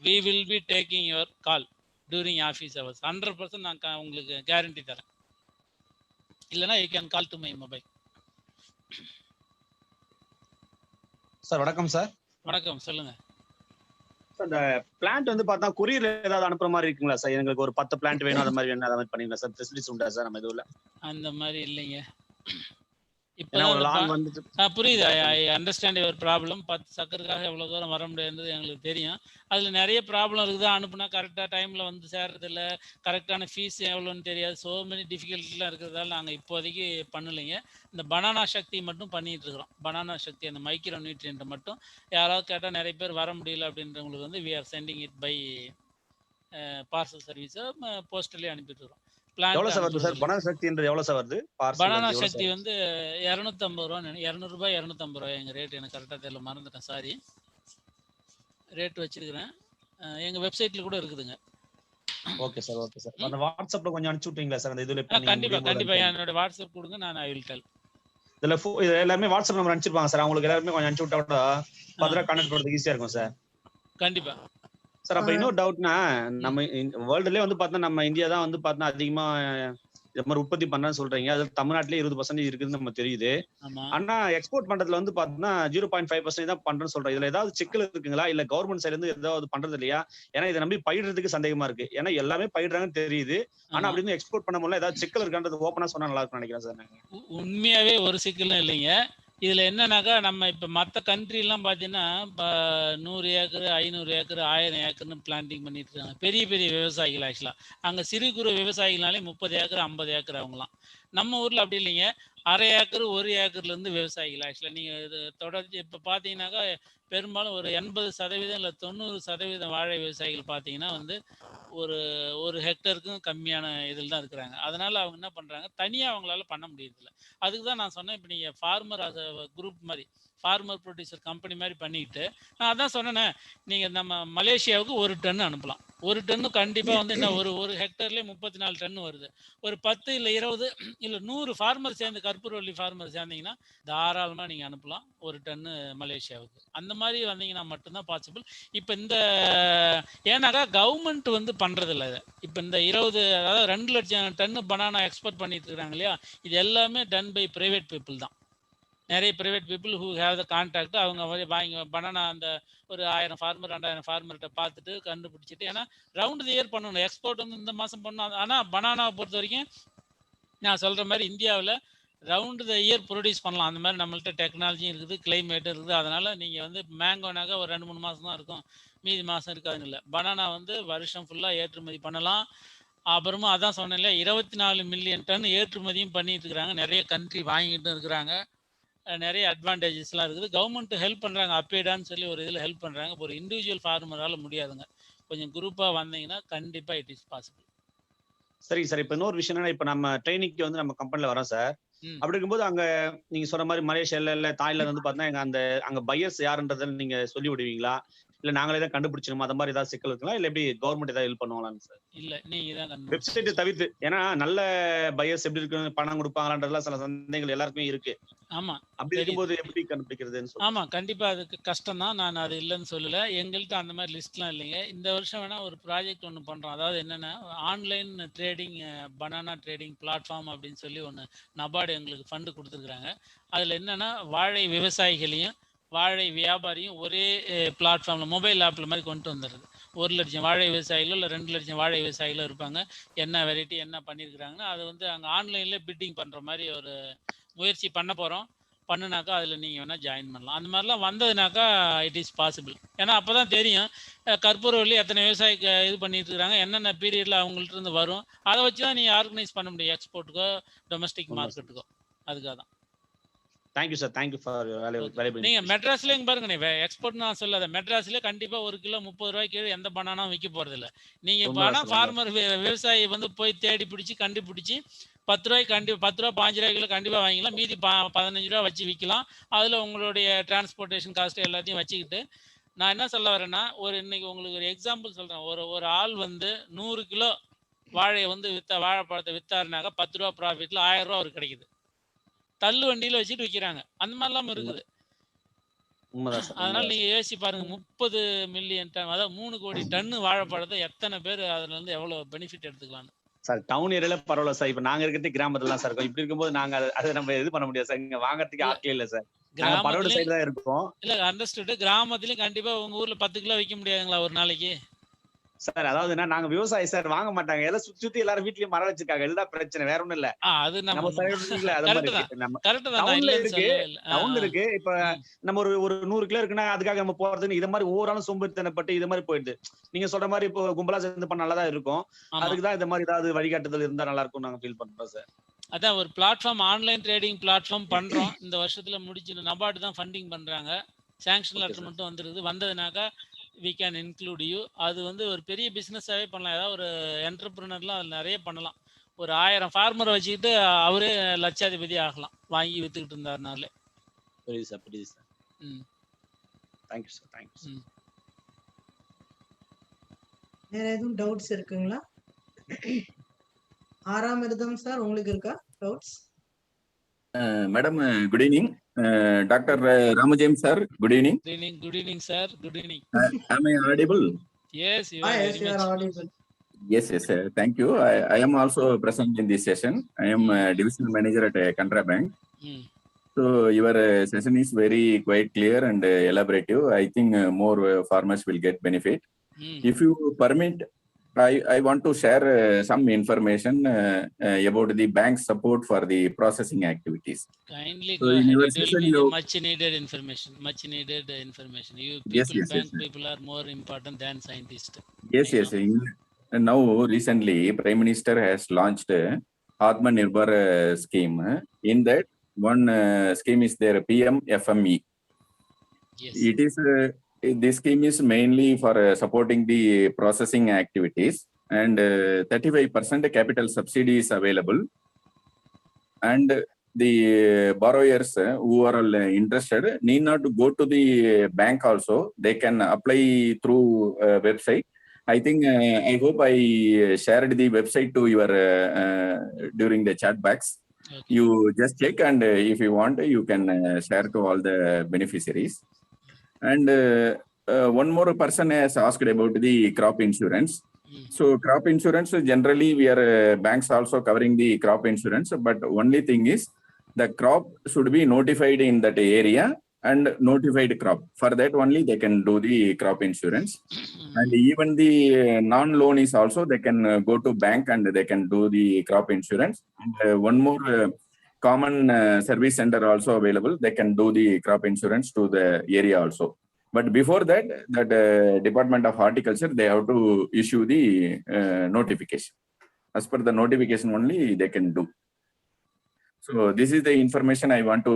We will be taking your call during office hours. 100% நான் உங்களுக்கு கேரண்டி தரேன். இல்லைனா you can call to my mobile. Sir வணக்கம் சார். வணக்கம், சொல்லுங்க. இந்த பிளான்ட் வந்து பார்த்தா கொரியர் ஏதாவது அனுப்புற மாதிரி இருக்குங்களா சார்? எங்களுக்கு ஒரு 10 பிளான்ட் வேணும், அது மாதிரி வேணும், அதை மாதிரி பண்ணிங்களா சார்? ஃபெசிலிட்டிஸ் உண்டா சார் நம்ம இதுல? அந்த மாதிரி இல்லைங்க. இப்போ புரியுது. I understand your problem. 10 சக்கருக்காக எவ்வளோ தூரம் வர முடியாது எங்களுக்கு தெரியும். அதில் நிறைய ப்ராப்ளம் இருக்குது. அனுப்புனா கரெக்டாக டைமில் வந்து சேர்றதில்ல, கரெக்டான ஃபீஸ் எவ்வளோன்னு தெரியாது. ஸோ மெனி டிஃபிகல்ட்டிலாம் இருக்கிறதால நாங்கள் இப்போதைக்கு பண்ணலைங்க. இந்த பனானா சக்தி மட்டும் பண்ணிட்டு இருக்கிறோம். பனானா சக்தி அந்த மைக்ரோ நியூட்ரியன்ட்டை மட்டும் யாராவது கேட்டால் நிறைய பேர் வர முடியல அப்படின்றவங்களுக்கு வந்து we are sending it by parcel சர்வீஸை போஸ்டர்லேயே அனுப்பிட்டு இருக்கோம். எவ்வளவு சார் வருது சார் பனானா சக்தின்றது? எவ்வளவு சார் வருது பனானா சக்தி வந்து 250 ரூபா, 200 ரூபாய் 250 ரூபாய். எங்க ரேட் எனக்கு கரெக்டாக தெரியல, மறந்துட்டேன், சாரி. ரேட் வச்சிருக்கிறேன், எங்க வெப்சைட்ல கூட இருக்குதுங்க. Okay sir, okay sir. அந்த வாட்ஸ்அப்ல கொஞ்சம் அனுப்பிச்சு விட்டீங்களா சார்? அந்த இதுல கண்டிப்பா என்னோட வாட்ஸ்அப் கொடுங்க, நான் ஐ வில் டெல். இதுல எல்லாமே வாட்ஸ்அப் நம்பர் அனுப்பிச்சிருப்பாங்க சார். அவங்களுக்கு எல்லாருமே கொஞ்சம் அனுப்பிச்சு விட்டா கூட பத்திரா கான்டாக்ட் பண்றதுக்கு ஈஸியா இருக்கும் சார். கண்டிப்பா சார். அப்ப இன்னொரு டவுட்னா, நம்ம வேர்ல்டுலயே வந்து பார்த்தா நம்ம இந்தியா தான் வந்து பார்த்தா அதிகமா இந்த மாதிரி உற்பத்தி பண்றேன்னு சொல்றீங்க. அது தமிழ்நாட்டிலே 20% இருக்குதுன்னு நம்ம தெரியுது. ஆனா எக்ஸ்போர்ட் பண்றதுல வந்து பார்த்தா 0.5% தான் பண்றேன்னு சொல்றேன். இதுல ஏதாவது சிக்கல் இருக்குங்களா? இல்ல கவர்மெண்ட் சைடுல இருந்து ஏதாவது பண்றது இல்லையா? ஏன்னா இதை நம்பி பயிடுறதுக்கு சந்தேகமா இருக்கு. ஏன்னா எல்லாமே பயிடுறாங்கன்னு தெரியுது, ஆனா அப்படின்னு எக்ஸ்போர்ட் பண்ண முடியல. ஏதாவது சிக்கல் இருக்கான்றது ஓப்பனா சொன்னா நல்லா இருக்கும்னு நினைக்கிறேன் சார். உண்மையாவே ஒரு சிக்கலும் இல்லைங்க. இதுல என்னன்னாக்கா, நம்ம இப்ப மற்ற கண்ட்ரி எல்லாம் பாத்தீங்கன்னா 100 ஏக்கர் 500 ஏக்கர் 1000 ஏக்கர்னு பிளான்டிங் பண்ணிட்டு இருக்காங்க. பெரிய பெரிய விவசாயிகள். ஆக்சுவலா அங்க சிறு குறு விவசாயிகள்னாலே 30 ஏக்கர் 50 ஏக்கர் அவங்கலாம். நம்ம ஊர்ல அப்படி இல்லைங்க. 1/2 ஏக்கர் 1 ஏக்கர்ல இருந்து விவசாயிகள். ஆக்சுவலா நீங்க இது தொடர்ச்சி இப்ப பாத்தீங்கன்னாக்கா பெரும்பாலும் ஒரு 80% இல்ல 90% வாழை விவசாயிகள் பாத்தீங்கன்னா வந்து ஒரு ஹெக்டருக்கும் கம்மியான இதில் தான் இருக்கிறாங்க. அதனால அவங்க என்ன பண்றாங்க, தனியா அவங்களால பண்ண முடியறதில்ல. அதுக்கு தான் நான் சொன்னேன், இப்ப நீங்க ஃபார்மர் குரூப் மாதிரி, ஃபார்மர் ப்ரொடியூசர் கம்பெனி மாதிரி பண்ணிக்கிட்டு, நான் அதான் சொன்னேனே, நீங்க நம்ம மலேசியாவுக்கு 1 டன் அனுப்பலாம். 1 டன்னு கண்டிப்பா வந்து என்ன ஒரு ஹெக்டர்லயே 34 டன் வருது. ஒரு 10 இல்ல 20 இல்ல 100 ஃபார்மர் சேர்ந்து, கற்பூரவள்ளி ஃபார்மர் சேர்ந்தீங்கன்னா தாராளமா நீங்க அனுப்பலாம் 1 டன்னு மலேசியாவுக்கு. அந்த மாதிரி வந்தீங்கன்னா மட்டும்தான் பாசிபிள். இப்ப இந்த ஏன்னாக்கா கவர்மெண்ட் வந்து பண்றது இல்லை இதை. இப்ப இந்த 2 லட்சம் டன் பனானா எக்ஸ்போர்ட் பண்ணிட்டு இருக்காங்க இல்லையா, இது எல்லாமே டன் பை பிரைவேட் பீப்புள் தான். நிறைய private people who have the contact அவங்க வாங்கி பனானா அந்த ஒரு 1000 ஃபார்மர் 2000 ஃபார்மர்கிட்ட பார்த்துட்டு கண்டுபிடிச்சிட்டு, ஏன்னா ரவுண்ட் தி இயர் பண்ணணும். எக்ஸ்போர்ட் வந்து இந்த மாதம் பண்ணணும். ஆனால் பனானாவை பொறுத்த வரைக்கும் நான் சொல்கிற மாதிரி இந்தியாவில் ரவுண்டு த இயர் ப்ரொடியூஸ் பண்ணலாம். அந்த மாதிரி நம்மள்ட்ட டெக்னாலஜியும் இருக்குது, கிளைமேட்டும் இருக்குது. அதனால் நீங்கள் வந்து மேங்கோனாக்கா ஒரு 2-3 மாதம் தான் இருக்கும், மீதி மாதம் இருக்காதுன்னு இல்லை. பனானா வந்து வருஷம் ஃபுல்லாக ஏற்றுமதி பண்ணலாம். அப்புறமா அதான் சொன்னேன் இல்லையா, 24 மில்லியன் டன் ஏற்றுமதியும் பண்ணிட்டு இருக்கிறாங்க. நிறைய கண்ட்ரி வாங்கிட்டு இருக்கிறாங்க. நிறைய அட்வான்டேஜஸ்லாம் இருக்குது. கவர்மெண்ட் ஹெல்ப் பண்ணுறாங்க, அப்பேடான்னு சொல்லி ஒரு இதில் ஹெல்ப் பண்ணுறாங்க. ஒரு இண்டிவிஜுவல் ஃபார்மரால் முடியாதுங்க. கொஞ்சம் குரூப்பாக வந்தீங்கன்னா கண்டிப்பாக இட் இஸ் பாசிபிள். சரிங்க சார். இப்போ இன்னொரு விஷயம் என்னன்னா, இப்போ நம்ம ட்ரைனிங்க்கு வந்து நம்ம கம்பெனில வரோம் சார். அப்படி இருக்கும்போது அங்க நீங்க சொன்ன மாதிரி மலேசியால இல்ல தாய்லாந்து வந்து பாத்தீங்கன்னா அங்க பையர்ஸ் யாருன்றதை நீங்க சொல்லி விடுவீங்களா, இல்ல நாங்களே தான் கண்டுபிடிச்சோம் அந்த மாதிரி ஏதாவது சிக்கல் இருக்குங்களா, இல்ல எப்படி கவர்மெண்ட் ஏதாவது ஹெல்ப் பண்ணுவாங்களான்னு சார்? இல்ல நீங்க தான் வெப்சைட்டை தவிர்த்து, ஏன்னா நல்ல பையர்ஸ் எப்படி இருக்கு, பணம் கொடுப்பாங்களான்றதுலாம் சில சந்தேகங்கள் எல்லாருக்குமே இருக்கு. ஆமா, அப்படி இருக்கும்போது எப்படி கண்டுபிடிக்கிறதுன்னு ஆமா கண்டிப்பா அதுக்கு கஷ்டம் தான். நான் அது இல்லைன்னு சொல்லல. எங்கள்கிட்ட அந்த மாதிரி லிஸ்ட்லாம் இல்லைங்க. இந்த வருஷம் வேணா ஒரு ப்ராஜெக்ட் ஒன்று பண்றோம். அதாவது என்னன்னா, online trading banana trading platform அப்படின்னு சொல்லி ஒன்று நபார்டு எங்களுக்கு ஃபண்டு கொடுத்துருக்குறாங்க. அதில் என்னன்னா, வாழை விவசாயிகளையும் வாழை வியாபாரியும் ஒரே பிளாட்ஃபார்மில் மொபைல் ஆப்பில் மாதிரி கொண்டு வந்துடுறது. 1 லட்சம் வாழை விவசாயிகளோ இல்லை 2 லட்சம் வாழை விவசாயிகளோ இருப்பாங்க. என்ன வெரைட்டி என்ன பண்ணியிருக்கிறாங்கன்னா அது வந்து அங்கே ஆன்லைனில் பிட்டிங் பண்ணுற மாதிரி ஒரு முயற்சி பண்ண போகிறோம். பண்ணுனாக்கா அதில் நீங்கள் வேணால் ஜாயின் பண்ணலாம். அந்த மாதிரிலாம் வந்ததுனாக்கா இட் இஸ் பாசிபிள். ஏன்னா அப்போ தான் தெரியும் கற்பூரவள்ளி எத்தனை விவசாயிக்கு இது பண்ணிட்டு இருக்கிறாங்க, என்னென்ன பீரியடில் அவங்கள்ட்ட இருந்து வரும். அதை வச்சு தான் நீங்கள் ஆர்கனைஸ் பண்ண முடியும், எக்ஸ்போர்ட்டுக்கோ டொமஸ்டிக் மார்க்கெட்டுக்கோ. அதுக்காக தான். Thank you sir, thank you for valuable. நீங்க மெட்ராஸ்ல பாருங்க, நீ எக்ஸ்போர்ட் நான் சொல்லாத, மெட்ராஸ்ல கண்டிப்பா 1 கிலோ 30 ரூபாய்க்கு கீழே எந்த பனானாவும் விற்க போறது இல்லை. நீங்க பனா ஃபார்மர் விவசாயி வந்து போய் தேடி பிடிச்சி கண்டுபிடிச்சி 10 ரூபாய்க்கு 10 ரூபா 5 ரூபாய் கிலோ கண்டிப்பா வாங்கிக்கலாம். மீதி 15 ரூபா வச்சு விற்கலாம். அதுல உங்களுடைய டிரான்ஸ்போர்ட்டேஷன் காஸ்ட் எல்லாத்தையும் வச்சுக்கிட்டு, நான் என்ன சொல்ல வரேன்னா, இன்னைக்கு உங்களுக்கு ஒரு எக்ஸாம்பிள் சொல்றேன். ஒரு ஆள் வந்து 100 கிலோ வாழையை வந்து வாழைப்பழத்தை வித்தாருனாக்கா 10 ரூபா ப்ராஃபிட்ல 1000 ரூபா அவருக்கு கிடைக்குது. தள்ளு வண்டியில வச்சுட்டு விற்கிறாங்க. அந்த மாதிரிலாம் இருக்குது. அதனால நீங்க யோசிச்சு பாருங்க, 30 மில்லியன் டன், அதாவது 3 கோடி டன்னு வாழைப்பழத்தை எத்தனை பேர் அதுல இருந்து எவ்வளவு பெனிஃபிட் எடுத்துக்கலாம் சார். டவுன் ஏரியால பரவாயில்ல சார். இப்ப நாங்க இருக்கிறது கிராமத்துல சார் இருக்கும். இப்படி இருக்கும்போது நாங்க அதை நம்ம இது பண்ண முடியாது சார். இங்க வாங்கறதுக்கு ஆட்களே இல்ல சார். பரவாயில்ல சைடு தான் இருக்கும். இல்ல அண்டர்ஸ்டுட். கிராமத்துலயும் கண்டிப்பா உங்க ஊர்ல 10 கிலோ விற்க முடியாதுங்களா ஒரு நாளைக்கு? சார் அதாவது என்ன, நாங்க விவசாயி சார், வாங்க மாட்டாங்க. எல்லாம் சுத்தி எல்லாரும் வீட்லயும் மரம் வச்சிருக்காங்க. இதுதான் பிரச்சனை, வேற ஒண்ணும் இல்ல. அது நம்ம டவுன் இருக்கு. இப்ப நம்ம ஒரு 100 கிலோ இருக்குன்னா அதுக்காக நம்ம போறதுன்னு இத மாதிரி ஓராலும் சோம்பேறித்தனப்பட்டு இது மாதிரி போயிடுது. நீங்க சொல்ற மாதிரி இப்போ கும்பலா சேர்ந்து பண்ண நல்லாதான் இருக்கும். அதுக்குதான் இந்த மாதிரி ஏதாவது வழிகாட்டுதல் இருந்தா நல்லா இருக்கும் நாங்க ஃபீல் பண்றோம் சார். அதான் ஒரு பிளாட்ஃபார்ம், ஆன்லைன் ட்ரேடிங் பிளாட்ஃபார்ம் பண்றோம். இந்த வருஷத்துல முடிச்சு நபார்டு தான் ஃபண்டிங் பண்றாங்க. சாங்ஷன் லெட்டர் மட்டும் வந்துருக்குது. வந்ததுனாக்கா we can include you. அது வந்து ஒரு பெரிய பிசினஸாவே பண்ணலாம். ஏதாவது ஒரு என்டர்பிரினர்லாம் அதில் நிறைய பண்ணலாம். ஒரு 1000 ஃபார்மரை வச்சுக்கிட்டு அவரே லட்சாதிபதி ஆகலாம், வாங்கி வித்துக்கிட்டு இருந்தாருனாலே. புரியுது சார், புரியுது sir. Thank you sir, thank you sir. வேற எதுவும் டவுட்ஸ் இருக்குங்களா? ஆறாமிருதம் சார், உங்களுக்கு இருக்கா doubts? Madam good evening. Dr. Ramajam sir, good evening. Good evening sir, good evening. Am I audible? Yes, you are. Yes, you are audible. Yes, sir. Thank you. I am also present in this session. I am divisional manager at Canara Bank. So your session is very quite clear and elaborative. I think more farmers will get benefit. If you permit, I want to share some information about the bank support for the processing activities. Kindly go ahead. It will be much needed information. You people, bank people are more important than scientists. Yes. Now recently Prime Minister has launched Atmanirbhar scheme. In that one scheme is there, PM-FME. Yes. It is this scheme is mainly for supporting the processing activities, and 35% capital subsidy is available, and the borrowers who are interested need not to go to the bank also. They can apply through website. I think I hope I shared the website to your during the chat box. Okay. You just check, and if you want you can share to all the beneficiaries. And one more person has asked about the crop insurance. So crop insurance, generally we are banks also covering the crop insurance, but only thing is the crop should be notified in that area and notified crop. For that only they can do the crop insurance. And even the non-loan is also, they can go to bank and they can do the crop insurance. And one more common service center also available. They can do the crop insurance to the area also. But before that, Department of Horticulture, they have to issue the notification. As per the notification only they can do. So this is the information I want to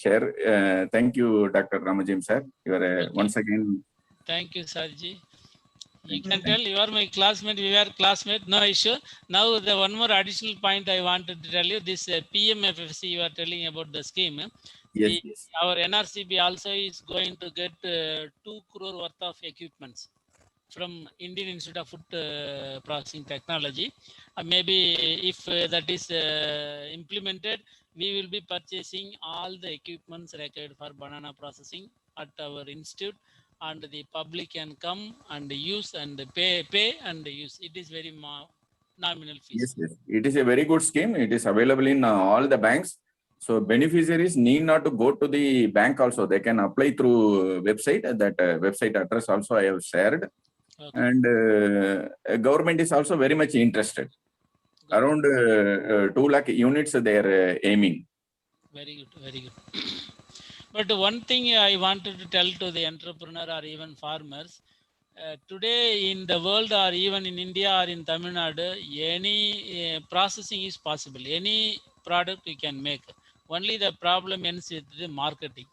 share. Thank you, Dr. Ramajayam sir. You are once again. Thank you, Sarji. You can tell you are my classmate. We are classmate. No issue. Now the one more additional point I wanted to tell you. This PMFFC you are telling about the scheme. Yes, yes. Our NRCB also is going to get 2 crore worth of equipments from Indian Institute of Food Processing Technology. Maybe if that is implemented, we will be purchasing all the equipments required for banana processing at our institute, and the public can come and use and pay and use. It is very nominal fees. Yes, yes. It is a very good scheme. It is available in all the banks. So beneficiaries need not to go to the bank also. They can apply through website. That website address also I have shared. Okay. And government is also very much interested. Good. Around 2 lakh units they are aiming. Very good, very good. But one thing I wanted to tell to the entrepreneur or even farmers, today in the world or even in India or in Tamil Nadu, any processing is possible. Any product you can make. Only the problem ends with the marketing.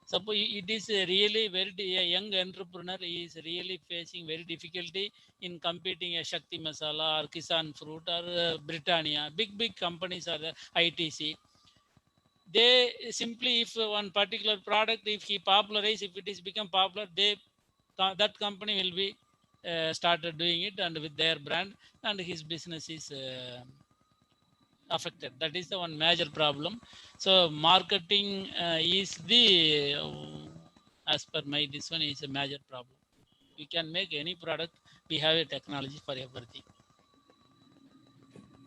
Suppose it is really a young entrepreneur is really facing very difficulty in competing a Shakti Masala or Kisan Fruit or Britannia. Big companies are the ITC. They simply, if one particular product, if he popularize, if it is become popular, that company will be started doing it and with their brand, and his business is affected. That is the one major problem. So marketing is the as per my this one is a major problem. We can make any product. We have a technology for everything.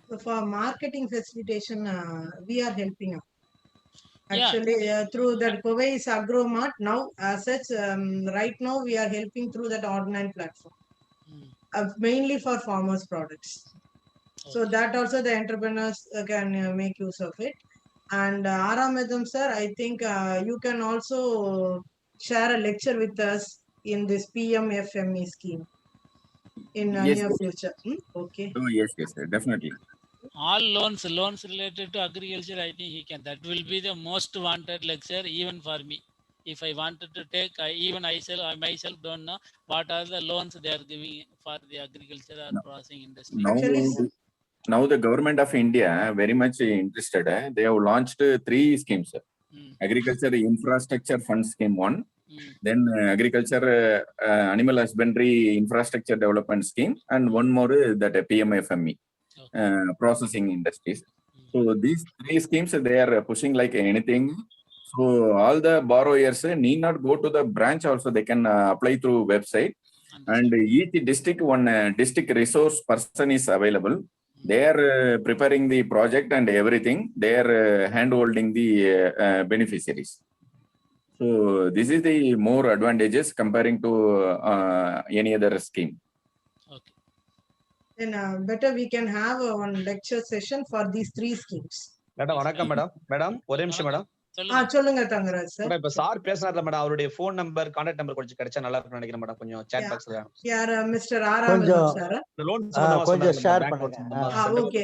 So for marketing facilitation, we are helping out. Actually, through that Covais Agromart now, as such, right now we are helping through that online platform, mainly for farmers' products. Okay. So that also the entrepreneurs can make use of it. And Aramidam sir, I think you can also share a lecture with us in this PMFME scheme in near future. Okay. Oh yes, yes, sir. Definitely. All loans related to agriculture, I think he can. That will be the most wanted lecture even for me. If I wanted to take, I myself don't know what are the loans they are giving for the agriculture or processing industry. Now the government of India very much interested. They have launched 3 schemes. Agriculture Infrastructure Fund Scheme 1, then Agriculture Animal Husbandry Infrastructure Development Scheme, and one more that PMFME. Processing industries. So these 3 schemes they are pushing like anything. So all the borrowers need not go to the branch also. They can apply through website. And each district, one district resource person is available. They are preparing the project and everything. They are hand-holding the beneficiaries. So this is the more advantages comparing to any other scheme. Then better we can have one lecture session for these 3 schemes. Madam, வணக்கம் madam. Madam ஒரே நிமிஷம் madam. சொல்லுங்க Thangaraj sir. இப்ப sir பேசுறாருல madam, அவருடைய phone number, contact number கொஞ்சம் கிடைச்சா நல்லா இருக்கும்னு நினைக்கிறேன் மேடம். கொஞ்சம் சாட் பாக்ஸ்ல. யார் மிஸ்டர் ஆராமதம் சார்? கொஞ்சம் ஷேர் பண்ணுங்க. ஓகே.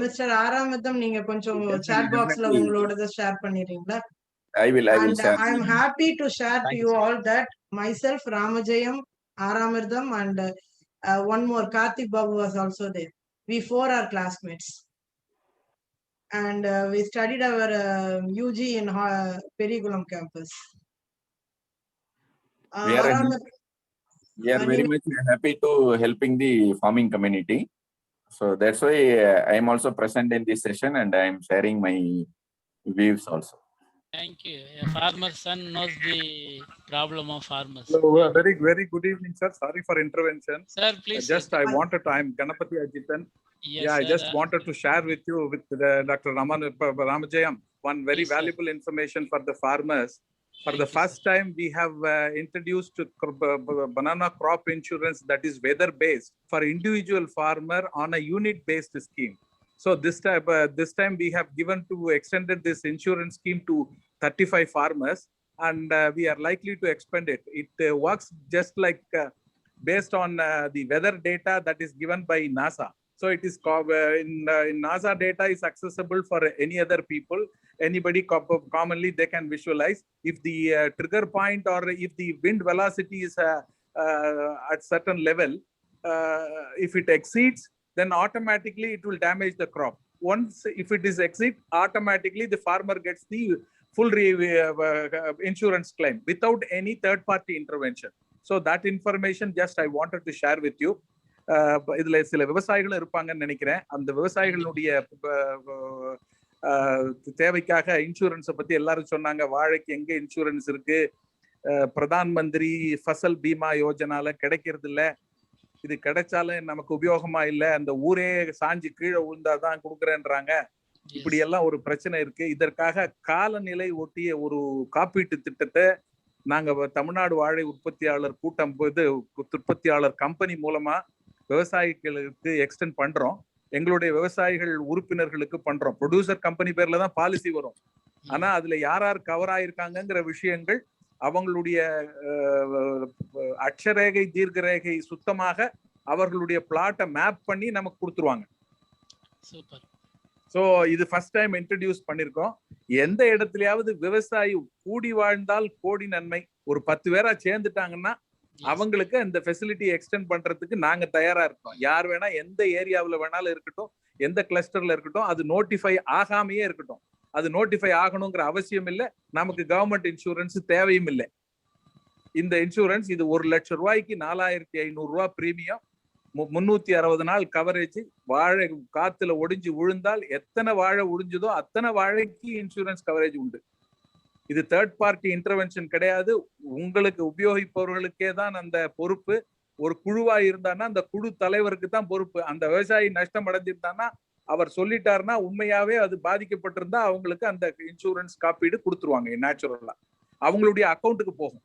மிஸ்டர் ஆராமதம் நீங்க கொஞ்சம் சாட் பாக்ஸ்ல உங்களோடத ஷேர் பண்ணிடுறீங்களா? I will share. I am happy to share to you all that myself, Ramajayam, Aramidam, and one more, Karthik Babu was also there. We 4 are classmates. And we studied our UG in Perikulam campus. We are very much happy to helping the farming community. So that's why I am also present in this session and I am sharing my views also. Thank you. A farmer's son knows the problem of farmers. So, very good evening, sir. Sorry for intervention. Sir, please. I am Ganapati Ajitan. Yes, yeah, I just wanted to share with you with Dr. Ramajayam one very valuable information for the farmers. For the first time, we have introduced banana crop insurance that is weather-based for individual farmer on a unit-based scheme. So this time we have extended this insurance scheme to 35 farmers, and we are likely to expand it. It works just like based on the weather data that is given by NASA. So it is in NASA data is accessible for any other people. Anybody commonly they can visualize if the trigger point or if the wind velocity is at certain level, if it exceeds, then automatically it will damage the crop. Once if it is exceed, automatically the farmer gets the full insurance claim without any third party intervention. So that information just I wanted to share with you. இதுல சில விவசாயிகள் இருப்பாங்கன்னு நினைக்கிறேன். அந்த விவசாயிகளுடைய தேவைக்காக இன்சூரன்ஸை பத்தி எல்லாரும் சொன்னாங்க. வாழைக்கு எங்க இன்சூரன்ஸ் இருக்கு, பிரதான் மந்திரி ஃபசல் பீமா யோஜனால கிடைக்கிறது இல்ல, இது கிடைச்சாலும் நமக்கு உபயோகமா இல்ல, அந்த ஊரே சாஞ்சு கீழே விழுந்தாதான் கொடுக்குறேன்றாங்க. இப்படி எல்லாம் ஒரு பிரச்சனை இருக்கு. இதற்காக காலநிலை ஒட்டிய ஒரு காப்பீட்டு திட்டத்தை நாங்க தமிழ்நாடு வாழை உற்பத்தியாளர் கூட்டம் உற்பத்தியாளர் கம்பெனி மூலமா விவசாயிகளுக்கு எக்ஸ்டெண்ட் பண்றோம். எங்களுடைய விவசாயிகள் உறுப்பினர்களுக்கு பண்றோம். ப்ரொடியூசர் கம்பெனி பேர்ல தான் பாலிசி வரும். ஆனா அதுல யார் யார் கவர் ஆயிருக்காங்கிற விஷயங்கள் அவங்களுடைய அட்சரேகை தீர்க்கரேகை சுத்தமாக அவர்களுடைய பிளாட்டை மேப் பண்ணி நமக்கு கொடுத்துருவாங்க. சோ இது ஃபர்ஸ்ட் டைம் இன்ட்ரடியூஸ் பண்ணிருக்கோம். எந்த இடத்துலயாவது விவசாயி கூடி வாழ்ந்தால் கோடி நன்மை, ஒரு 10 பேரா சேர்ந்துட்டாங்கன்னா அவங்களுக்கு இந்த ஃபெசிலிட்டி எக்ஸ்டெண்ட் பண்றதுக்கு நாங்க தயாரா இருக்கோம். யார் வேணா எந்த ஏரியாவில் வேணாலும் இருக்கட்டும், எந்த கிளஸ்டர்ல இருக்கட்டும், அது நோட்டிஃபை ஆகாமையே இருக்கட்டும். அது நோட்டிஃபை ஆகணுங்கிற அவசியம் இல்லை. நமக்கு கவர்மெண்ட் இன்சூரன்ஸ் தேவையும் இல்லை. இந்த இன்சூரன்ஸ் இது 1 லட்சம் ரூபாய்க்கு 4500 ரூபாய் பிரீமியம், 360 நாள் கவரேஜ். வாழை காத்துல ஒடிஞ்சு விழுந்தால் எத்தனை வாழை ஒடிஞ்சதோ அத்தனை வாழைக்கு இன்சூரன்ஸ் கவரேஜ் உண்டு. இது தேர்ட் பார்ட்டி இன்டர்வென்ஷன் கிடையாது. உங்களுக்கு உபயோகிப்பவர்களுக்கே தான் அந்த பொறுப்பு. ஒரு குழுவா இருந்தான்னா அந்த குழு தலைவருக்கு தான் பொறுப்பு. அந்த விவசாயி நஷ்டம் அடைஞ்சிருந்தான்னா அவர் சொல்லிட்டாருன்னா உண்மையாவே அது பாதிக்கப்பட்டிருந்தா அவங்களுக்கு அந்த இன்சூரன்ஸ் காப்பீடு கொடுத்துருவாங்க. நேச்சுரலா அவங்களுடைய அக்கௌண்ட்டுக்கு போகும்.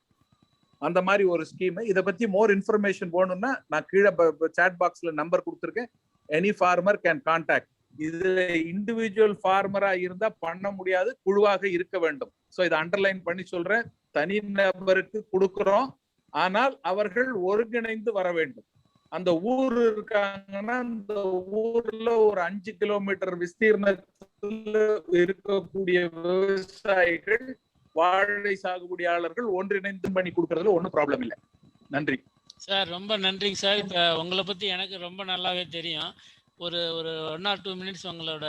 அந்த மாதிரி ஒரு ஸ்கீம். இதை பத்தி மோர் இன்ஃபர்மேஷன் வேணும்னா நான் கீழே சாட் பாக்ஸ்ல நம்பர் கொடுத்துருக்கேன். Any farmer can contact. இதுல இண்டிவிஜுவல் ஃபார்மரா இருந்தா பண்ண முடியாது, குழுவாக இருக்க வேண்டும். சோ இதை அண்டர்லைன் பண்ணி சொல்றேன். தனி நபருக்கு கொடுக்கிறோம், ஆனால் அவர்கள் ஒருங்கிணைந்து வர வேண்டும். அந்த ஊர் இருக்காங்கன்னா அந்த ஊர்ல ஒரு 5 கிலோமீட்டர் விஸ்தீர்ணத்துல இருக்கக்கூடிய விவசாயிகள், வாழை சாகுபடியாளர்கள் ஒன்றிணைந்து பண்ணி கொடுக்கறதுல ஒன்றும் ப்ராப்ளம் இல்லை. நன்றி சார். ரொம்ப நன்றிங்க சார். இப்போ உங்களை பற்றி எனக்கு ரொம்ப நல்லாவே தெரியும். ஒரு 1 or 2 மினிட்ஸ் உங்களோட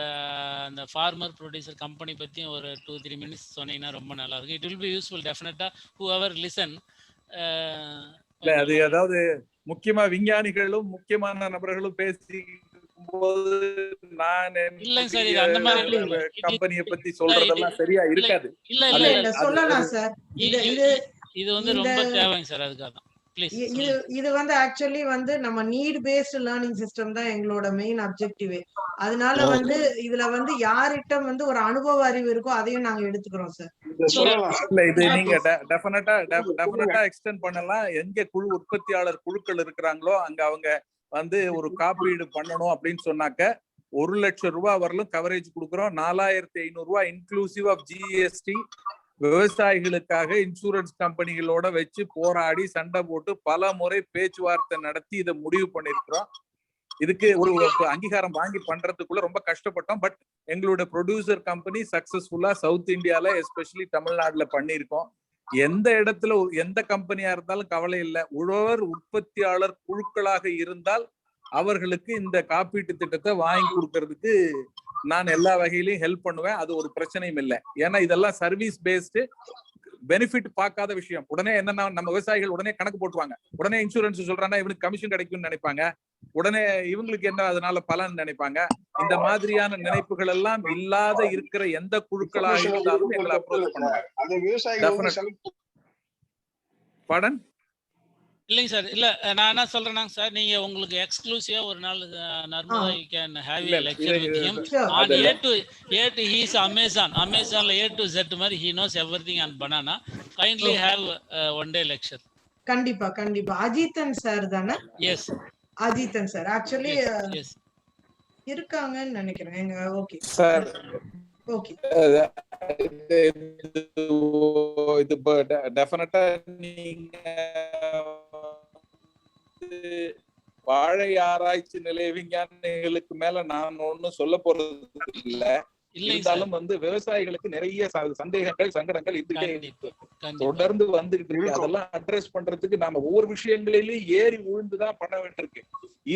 அந்த ஃபார்மர் ப்ரொடியூசர் கம்பெனி பற்றியும் ஒரு 2-3 மினிட்ஸ் சொன்னீங்கன்னா ரொம்ப நல்லா இருக்கும். இட் வில் பி யூஸ்ஃபுல் டெஃபினட்டா ஹூ எவர் லிசன். அது அதாவது முக்கியமா விஞ்ஞானிகளும் முக்கியமான நபர்களும் பேசி போது நான் இல்லைங்க சார், இது அந்த மாதிரி கம்பெனியை பத்தி சொல்றதெல்லாம் சரியா இருக்காது. இல்ல சொல்லலாம் சார். இது வந்து ரொம்ப தேவைங்க சார். அதுக்காக தான் இது வந்து ஆக்சுவலி வந்து நம்ம நீட் பேஸ்ட் லேர்னிங் சிஸ்டம் தான் எங்களோட மெயின் அப்ஜெக்டிவ். அதனால வந்து இதுல வந்து யார்கிட்ட வந்து ஒரு அனுபவ அறிவு இருக்கோ அதையும் நாங்க எடுத்துக்கிறோம் சார். இல்ல இது நீங்க டெஃபினட்டா எக்ஸ்டெண்ட் பண்ணலாம். எங்க குழு உற்பத்தியாளர் குழுக்கள் இருக்கிறாங்களோ அங்க அவங்க வந்து ஒரு காப்பீடு பண்ணணும் அப்படின்னு சொன்னாக்க 1 லட்சம் ரூபாய் வரலும் கவரேஜ் கொடுக்குறோம். 4500 ரூபாய் இன்க்ளூசிவ் ஆஃப் ஜிஎஸ்டி. விவசாயிகளுக்காக இன்சூரன்ஸ் கம்பெனிகளோட வச்சு போராடி சண்டை போட்டு பல முறை பேச்சுவார்த்தை நடத்தி இதை முடிவு பண்ணிருக்கிறோம். இதுக்கு ஒரு அங்கீகாரம் வாங்கி பண்றதுக்குள்ள ரொம்ப கஷ்டப்பட்டோம். பட் எங்களோட ப்ரொடியூசர் கம்பெனி சக்சஸ்ஃபுல்லா சவுத் இந்தியால எஸ்பெஷலி தமிழ்நாட்டுல பண்ணியிருக்கோம். எந்த இடத்துல எந்த கம்பெனியா இருந்தாலும் கவலை இல்லை. உழவர் உற்பத்தியாளர் குழுக்களாக இருந்தால் அவர்களுக்கு இந்த காப்பீட்டு திட்டத்தை வாங்கி கொடுக்கறதுக்கு நான் எல்லா வகையிலையும் ஹெல்ப் பண்ணுவேன். அது ஒரு பிரச்சனையும் இல்லை. ஏன்னா இதெல்லாம் சர்வீஸ் பேஸ்டு, பெனிஃபிட் பார்க்காத விஷயம். உடனே என்னன்னா நம்ம விவசாயிகள் உடனே கணக்கு போட்டுவாங்க. உடனே இன்சூரன்ஸ் சொல்றாங்கன்னா இவனுக்கு கமிஷன் கிடைக்கும்னு நினைப்பாங்க. உடனே இவங்களுக்கு என்ன அதனால பலன் நினைப்பாங்க. இந்த மாதிரியான நினைப்புகள் எல்லாம் இல்லாத இருக்கிற எந்த குழுக்களாக இருந்தாலும் எங்களை அப்ரோச் பண்ணுவாங்க. படன் இல்லைங்க சார். இல்ல நான் என்ன சொல்றேன்னா சார், நீங்க உங்களுக்கு எக்ஸ்க்ளூசிவா ஒரு நாள் Narmada you can have a lecture with him on A to he is Amazonல A to Z மாதிரி he knows everything on banana. Kindly have one day lecture. கண்டிப்பா கண்டிப்பா. அஜித்தன் சார் தானே? Yes Ajithan sir actually yes இருக்காங்கன்னு நினைக்கிறேன். ஓகே சார், ஓகே இது டெஃபினட்டா நீங்க வாழை ஆராய்ச்சி நிலைய விஞ்ஞானிகளுக்கு மேல நான் ஒண்ணும் சொல்ல போறது இல்ல. இருந்தாலும் விவசாயிகளுக்கு நிறைய சந்தேகங்கள் சங்கடங்கள் இருந்துட்டே தொடர்ந்து வந்துகிட்டு இருக்கு. அதெல்லாம் அட்ரஸ் பண்றதுக்கு நாம ஒவ்வொரு விஷயங்களிலும் ஏறி விழுந்துதான் பண்ண வேண்டியிருக்கு.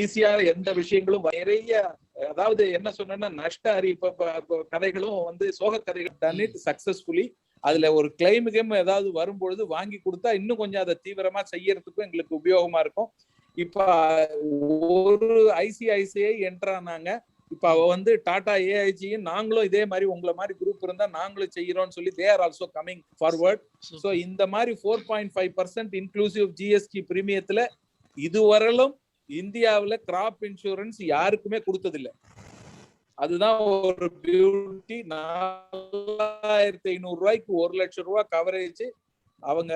ஈஸியா எந்த விஷயங்களும் நிறைய, அதாவது என்ன சொன்னா நஷ்ட அறிவிப்பு கதைகளும் சோக கதைகள் டன் இட் சக்சஸ்ஃபுல்லி. அதுல ஒரு கிளைம் ஏதாவது வரும்பொழுது வாங்கி கொடுத்தா இன்னும் கொஞ்சம் அதை தீவிரமா செய்யறதுக்கும் எங்களுக்கு உபயோகமா இருக்கும். இப்ப ஒரு ஐசிஐசிஐ என்ட்ரானாங்க. இப்ப அவ டாடா ஏஐஜியும் நாங்களும் இதே மாதிரி உங்களை மாதிரி குரூப் இருந்தா நாங்களும் செய்யறோம்னு சொல்லி they are also coming forward. So இந்த மாதிரி 4.5% இன்க்ளூசிவ் ஜிஎஸ்டி பிரீமியத்துல இதுவரையிலும் இந்தியாவுல கிராப் இன்சூரன்ஸ் யாருக்குமே கொடுத்ததில்லை. அதுதான் ஒரு பியூட்டி. 4500 ரூபாய்க்கு 1 லட்சம் ரூபாய் கவரேஜ். அவங்க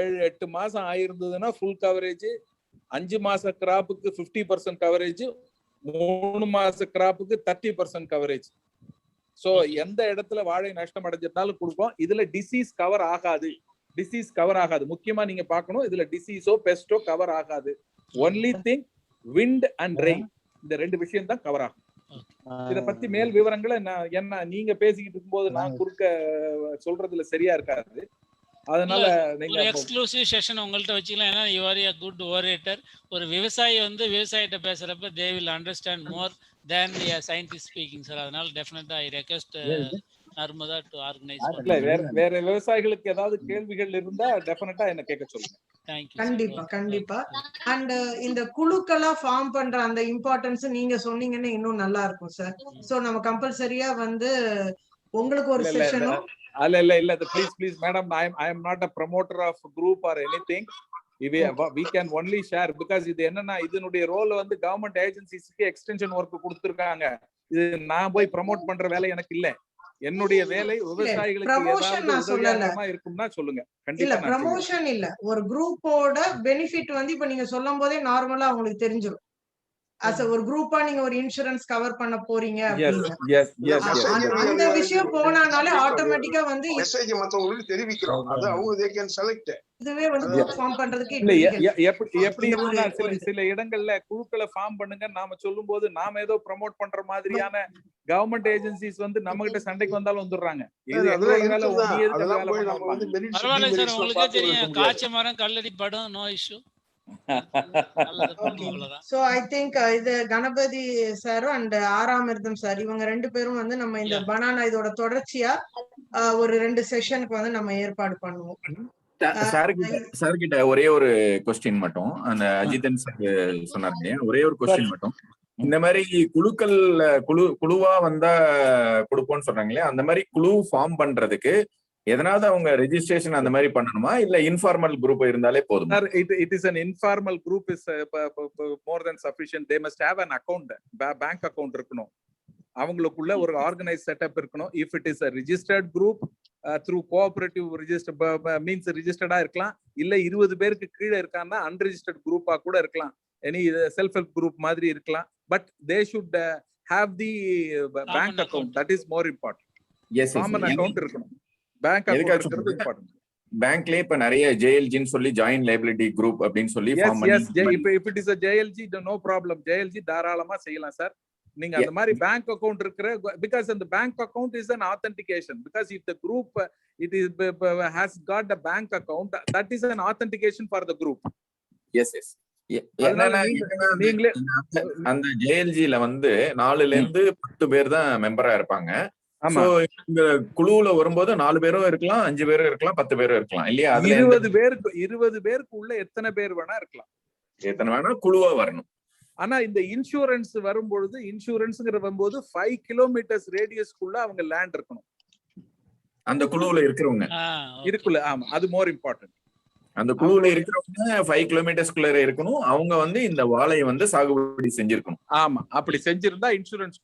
7-8 மாசம் ஆயிருந்ததுன்னா ஃபுல் கவரேஜ். 5 மாச கிராப்புக்கு 50% கவரேஜ். 3 மாச கிராப்புக்கு 30% கவரேஜ். சோ எந்த இடத்துல வாழை நஷ்டம் அடைஞ்சிருந்தாலும் கொடுப்போம். இதுல டிசீஸ் கவர் ஆகாது. முக்கியமா நீங்க பாக்கணும், இதுல டிசீஸோ பெஸ்டோ கவர் ஆகாது. Only thing wind and rain, இந்த 2 விஷயம் தான் கவர் ஆகும். இத பத்தி மேல் விவரங்களை என்ன நீங்க பேசிக்கிட்டு இருக்கும்போது நான் குறுக்க சொல்றதுல சரியா இருக்காது. அதனால நீங்க எக்ஸ்க்ளூசிவ் செஷன் உங்கள்ட்ட வச்சுக்கலாம். ஏன்னா யூ ஆர் எ குட் ஓரேட்டர். ஒரு விவசாயி விவசாயிட்ட பேசுறப்ப they will understand more than a scientist speaking sir. அதனால டெஃபினட்டா ஐ ரெக்வெஸ்ட் நர்மதா டு ஆர்கனைஸ். வேற விவசாயிகளுக்கு ஏதாவது கேள்விகள் இருந்தா டெஃபினட்டா என்ன கேட்க சொல்லுங்க. கண்டிப்பா கண்டிப்பா. அண்ட் இந்த குழுக்களா ஃபார்ம் பண்ற அந்த இம்பார்ட்டன்ஸ் நீங்க சொன்னீங்கன்னா இன்னும் நல்லா இருக்கும் சார். சோ நம்ம கம்பல்சரியா உங்களுக்கு ஒரு செஷனும் இல்ல please madam, I am not a promoter of group or anything. We can only share because இது என்னன்னா இதனுடைய ரோல் கவர்மெண்ட் ஏஜென்சிஸ்க்கு எக்ஸ்டென்ஷன் ஒர்க் கொடுத்திருக்காங்க. இது நான் போய் ப்ரமோட் பண்ற வேலை எனக்கு இல்ல. என்னுடைய வேலை விவசாயிகளுக்கு ஏதாவது உதவிகரமா இருக்கும்னா சொல்லுங்க. இல்ல ப்ரமோஷன் இல்ல, ஒரு குரூப்போட பெனிஃபிட் இப்ப நீங்க சொல்லும் போதே நார்மலா அவங்களுக்கு தெரிஞ்சிடும். ஒரு குரூப்பா நீங்க ஒரு இன்சூரன்ஸ் கவர் பண்ண போறீங்க அந்த விஷயம் போனானாலே ஆட்டோமேட்டிக்கா மெசேஜ் மத்தவங்களுக்கு தெரிவிக்கிறோம். அது அவங்க they can select. இதுவே ஃபார்ம் பண்றதுக்கு எப்படி இருக்குன்னா சில இடங்கள்ல குழுக்களை ஃபார்ம் பண்ணுங்க நாம சொல்லும்போது நாம ஏதோ ப்ரமோட் பண்ற மாதிரியான கவர்மெண்ட் ஏஜென்சிஸ் நம்ம கிட்ட சண்டைக்கு வந்தாலும் வந்துடுறாங்க. இது பரவாயில்ல சார், உங்களுக்கே தெரியும் காய்ச்ச மரம் கல்லடி படம், no issue. So I think இது Ganapathi sir and Aramirtham sir இவங்க 2 பேரும் நம்ம இந்த பனானா இதோட தொடர்ச்சியா ஒரு 2 செஷனுக்கு நம்ம ஏற்பாடு பண்ணுவோம். சார் கிட்ட ஒரே ஒரு क्वेश्चन மட்டும், அந்த அஜிதன் சார் சொன்னாங்க, ஒரே ஒரு क्वेश्चन மட்டும். இந்த மாதிரி குழுவா வந்தா கொடுப்போம்னு சொல்றாங்களே, அந்த மாதிரி குழு ஃபார்ம் பண்றதுக்கு எதனாவது அவங்க ரெஜிஸ்ட்ரேஷன் அந்த மாதிரி பண்ணணுமா, இல்ல இன்ஃபார்மல் குரூப் இருந்தாலே போதும்? Sir, it is an informal group is more than sufficient. They must have an account, bank account இருக்கணும். அவங்களுக்குள்ள ஒரு ஆர்கனைஸ் செட்டப் இருக்கணும். If it is a registered group through cooperative register means registered இருக்கலாம், இல்ல 20 பேருக்கு கீழ இருக்கான்னா unregistered group-ஆ கூட இருக்கலாம். Any self help group மாதிரி இருக்கலாம். But they should have the bank account. That is more important. Yes, common account இருக்கணும். Bank account important. பேங்க்ல இப்ப நிறைய ஜேஎல்ஜின்னு சொல்லி ஜாயின்ட் லைபிலிட்டி குரூப் அப்படின்னு சொல்லி ஃபார்ம் பண்ணி, if it is a JLG no problem, JLG தாராளமா செய்யலாம் சார். நீங்க அந்த மாதிரி பேங்க் அக்கவுண்ட் இருக்கிற, because the bank account is an authentication, because if the group has got a bank account, that is an authentication for the group. Yes. அந்த ஜேஎல்ஜில 4ல இருந்து 10 பேர் தான் மெம்பரா இருப்பாங்க. இந்த குழுவுல வரும்போது 4 பேரும் இருக்கலாம், 5 பேரும் இருக்கலாம், 10 பேரும் இருக்கலாம் இல்லையா? 20 பேருக்கு உள்ள எத்தனை பேர் வேணா இருக்கலாம், எத்தனை வேணா குழுவா வரணும். ஆனா இந்த இன்சூரன்ஸ் வரும்பொழுது, இன்சூரன்ஸ்ங்கிற வரும்போது 5 கிலோமீட்டர்ஸ் ரேடியஸ்க்குள்ள அவங்க லேண்ட் இருக்கணும் அந்த குழுவுல இருக்கிறவங்க இருக்குல்ல. ஆமா, அது மோர் இம்பார்ட்டன்ட். அந்த குழுவுல இருக்கிறவங்க 5 கிலோமீட்டர்ஸ்குள்ள இருக்கணும். அவங்க வந்து இந்த வாழையை வந்து சாகுபடி செஞ்சிருக்கணும். ஆமா, அப்படி செஞ்சிருந்தா இன்சூரன்ஸ்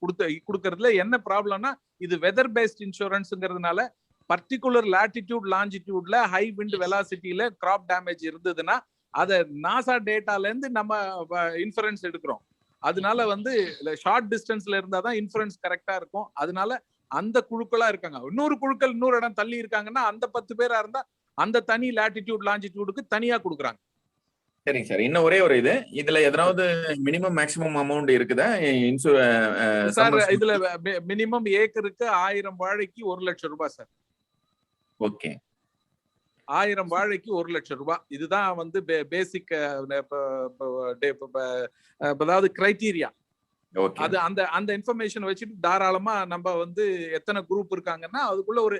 கொடுக்கறதுல என்ன ப்ராப்ளம்னா, இது வெதர் பேஸ்ட் இன்சூரன்ஸ்ங்கிறதுனால பர்டிகுலர் லாட்டிடியூட் லாஞ்சிடியூட்ல ஹை விண்ட் வெலாசிட்டியில கிராப் டேமேஜ் இருந்ததுன்னா அதை நாசா டேட்டால இருந்து நம்ம இன்சூரன்ஸ் எடுக்கிறோம். அதனால வந்து ஷார்ட் டிஸ்டன்ஸ்ல இருந்தாதான் இன்சூரன்ஸ் கரெக்டா இருக்கும். அதனால அந்த குழுக்களா இருக்காங்க. இன்னொரு குழுக்கள் இன்னொரு இடம் தள்ளி இருக்காங்கன்னா அந்த 10 பேரா இருந்தா அந்த தனி லாட்டிடியூட் லாஞ்சிடியூடுக்கு தனியா கொடுக்குறாங்க. சரிங்க சார். இன்னும் ஒரே ஒரு இதுல எதனாவது மினிமம் மேக்ஸிமம் அமௌண்ட் இருக்குதா? சார் இதுல மினிமம் ஏக்கருக்கு 1000 வாழைக்கு 1 லட்சம் ரூபாய் சார். ஓகே, 1000 வாழைக்கு 1 லட்சம் ரூபாய். இதுதான் வந்து பேசிக் அதாவது கிரைட்டீரியா. அது அந்த இன்ஃபர்மேஷன் வச்சுட்டு தாராளமா நம்ம வந்து எத்தனை குரூப் இருக்காங்கன்னா அதுக்குள்ள ஒரு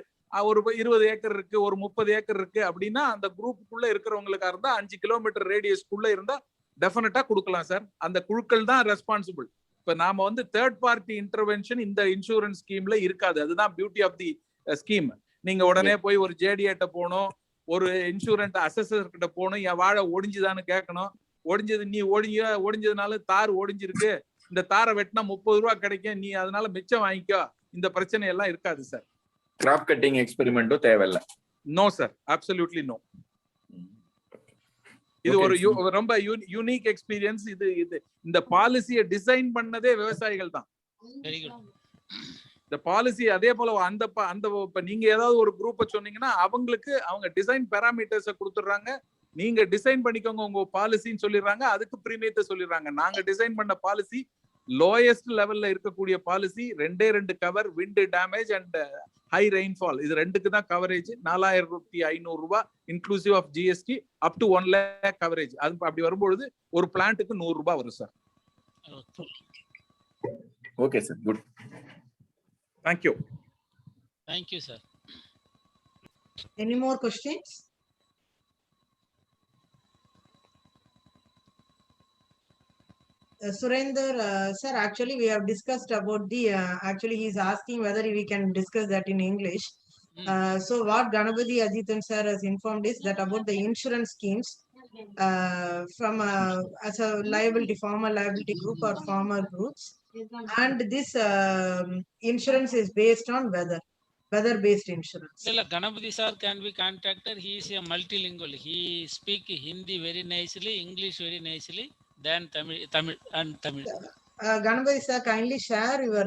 20 ஏக்கர் இருக்கு, ஒரு 30 ஏக்கர் இருக்கு அப்படின்னா அந்த குரூப்புக்குள்ள இருக்கிறவங்களுக்கா இருந்தா 5 கிலோமீட்டர் ரேடியஸ்க்குள்ள இருந்தா டெஃபினட்டா கொடுக்கலாம் சார். அந்த குழுக்கள் தான் ரெஸ்பான்சிபிள். இப்ப நாம வந்து தேர்ட் பார்ட்டி இன்டர்வென்ஷன் இந்த இன்சூரன்ஸ் ஸ்கீம்ல இருக்காது. அதுதான் பியூட்டி ஆஃப் தி ஸ்கீம். நீங்க உடனே போய் ஒரு ஜேடிஏட்ட போகணும், ஒரு இன்சூரன்ஸ் அசஸர் கிட்ட போகணும், என் வாழை ஒடிஞ்சுதான்னு கேட்கணும். ஒடிஞ்சது நீ ஒடிஞ்சதுனால தார் ஒடிஞ்சிருக்கு, இந்த தாரை வெட்டினா 30 ரூபா கிடைக்கும், நீ அதனால மிச்சம் வாங்கிக்கோ, இந்த பிரச்சனை எல்லாம் இருக்காது சார். கிராப் கட்டிங் எக்ஸ்பெரிமெண்ட்டும் தேவையில்ல. No sir, absolutely no. இது ஒரு ரொம்ப யூனிக் எக்ஸ்பீரியன்ஸ். இது இந்த பாலிசியை டிசைன் பண்ணதே விவசாயிகள் தான். இந்த பாலிசி அதே போல அந்த இப்ப நீங்க ஏதாவது ஒரு குரூப்பை சொன்னீங்கன்னா அவங்களுக்கு அவங்க டிசைன் பேராமீட்டர்ஸை கொடுத்துடுறாங்க. நீங்க டிசைன் பண்ணிக்கோங்க உங்க பாலிசின்னு சொல்லிடுறாங்க. அதுக்கு பிரீமியத்தை சொல்லிடுறாங்க. நாங்க டிசைன் பண்ண பாலிசி லோயஸ்ட் லெவல்ல இருக்கக்கூடிய policy. 2 cover, wind damage and high rainfall, இது 2க்கு தான் கவரேஜ். 4500 ரூபாய் inclusive of GST up to 1 lakh coverage. அது அப்படி வரும்பொழுது ஒரு பிளான்ட்டுக்கு 100 ரூபாய் வரும் sir. Okay sir, good. Thank you. Thank you sir. Any more questions? Surender, sir, actually we have discussed about the, actually he is asking whether we can discuss that in English. So what Ganapathy Ajithan sir has informed is that about the insurance schemes from as a liability, former liability group or farmer groups. And this insurance is based on weather-based insurance. Ganapathy sir can be contacted. He is a multilingual. He speak Hindi very nicely, English very nicely. Then Tamil. Ganapathy sir, kindly share your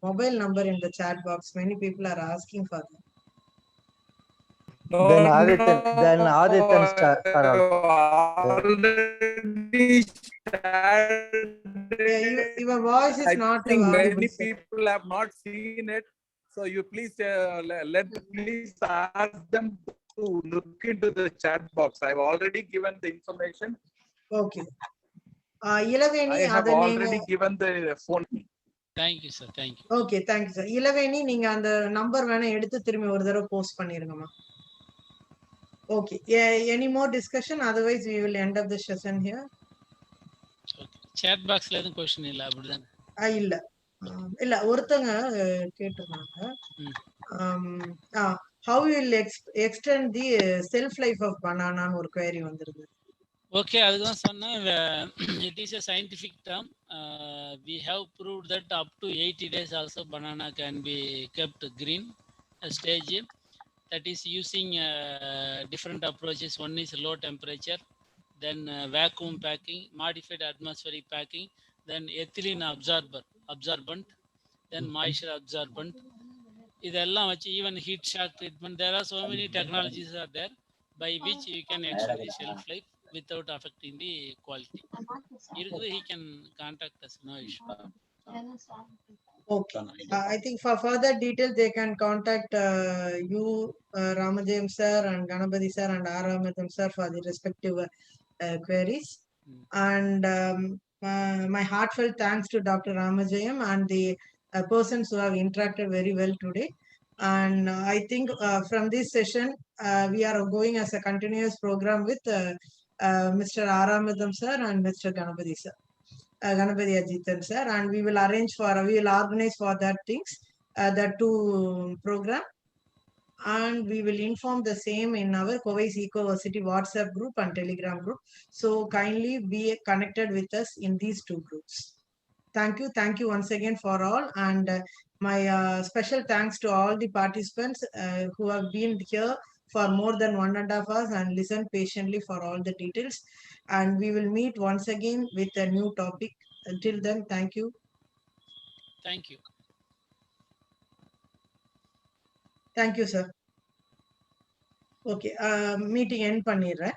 mobile number in the chat box. Many people are asking for that. Then Adityan sir your voice is not audible. Many people have not seen it, so you please please ask them to look into the chat box. I've already given the information. Okay. Ilaveni, I have already given the phone. Thank you sir. Thank you. Okay, thank you sir. Ilaveni, நீங்க அந்த number வேணா எடுத்து திரும்பி ஒரு தடவை post பண்ணிருங்கம்மா. Okay. Any more discussion? Otherwise we will end up the session here. Okay. Chat boxல எதுவும் question இல்ல அப்படிதான்? இல்ல ஒருத்தங்க கேட்டிருந்தாங்க. How will extend the shelf life of banana ன்னு ஒரு query வந்திருக்கு. Okay, அதுதான் சொன்னேன். It is a scientific term. We have proved that up to 80 days also banana can be kept green stage. That is using different approaches. One is low temperature, then vacuum packing, modified atmospheric packing, then ethylene absorbent, then moisture absorbent. இதெல்லாம் வச்சு even heat shock treatment. There are so many technologies are there by which you can extend the shelf life without affecting the quality. He can contact us, no issue. Okay. I think for further details they can contact you, Ramajayam sir and Ganapathy sir and R. Ramadhan sir for the respective queries. And my heartfelt thanks to Dr. Ramajayam and the persons who have interacted very well today. And I think from this session we are going as a continuous program with Mr. R. Ramadhan sir and Mr. Ganapathy sir. Ganapathy Ajithan sir, and we will organize for that things, that 2 program. and we will inform the same in our Covais Ecoversity WhatsApp group and Telegram group. So kindly be connected with us in these two groups. Thank you once again for all, and my special thanks to all the participants who have been here for more than 1.5 hours and listened patiently for all the details. And we will meet once again with a new topic. Until then, thank you. Thank you. Thank you, sir. Okay, meeting end பண்ணிடுறேன்.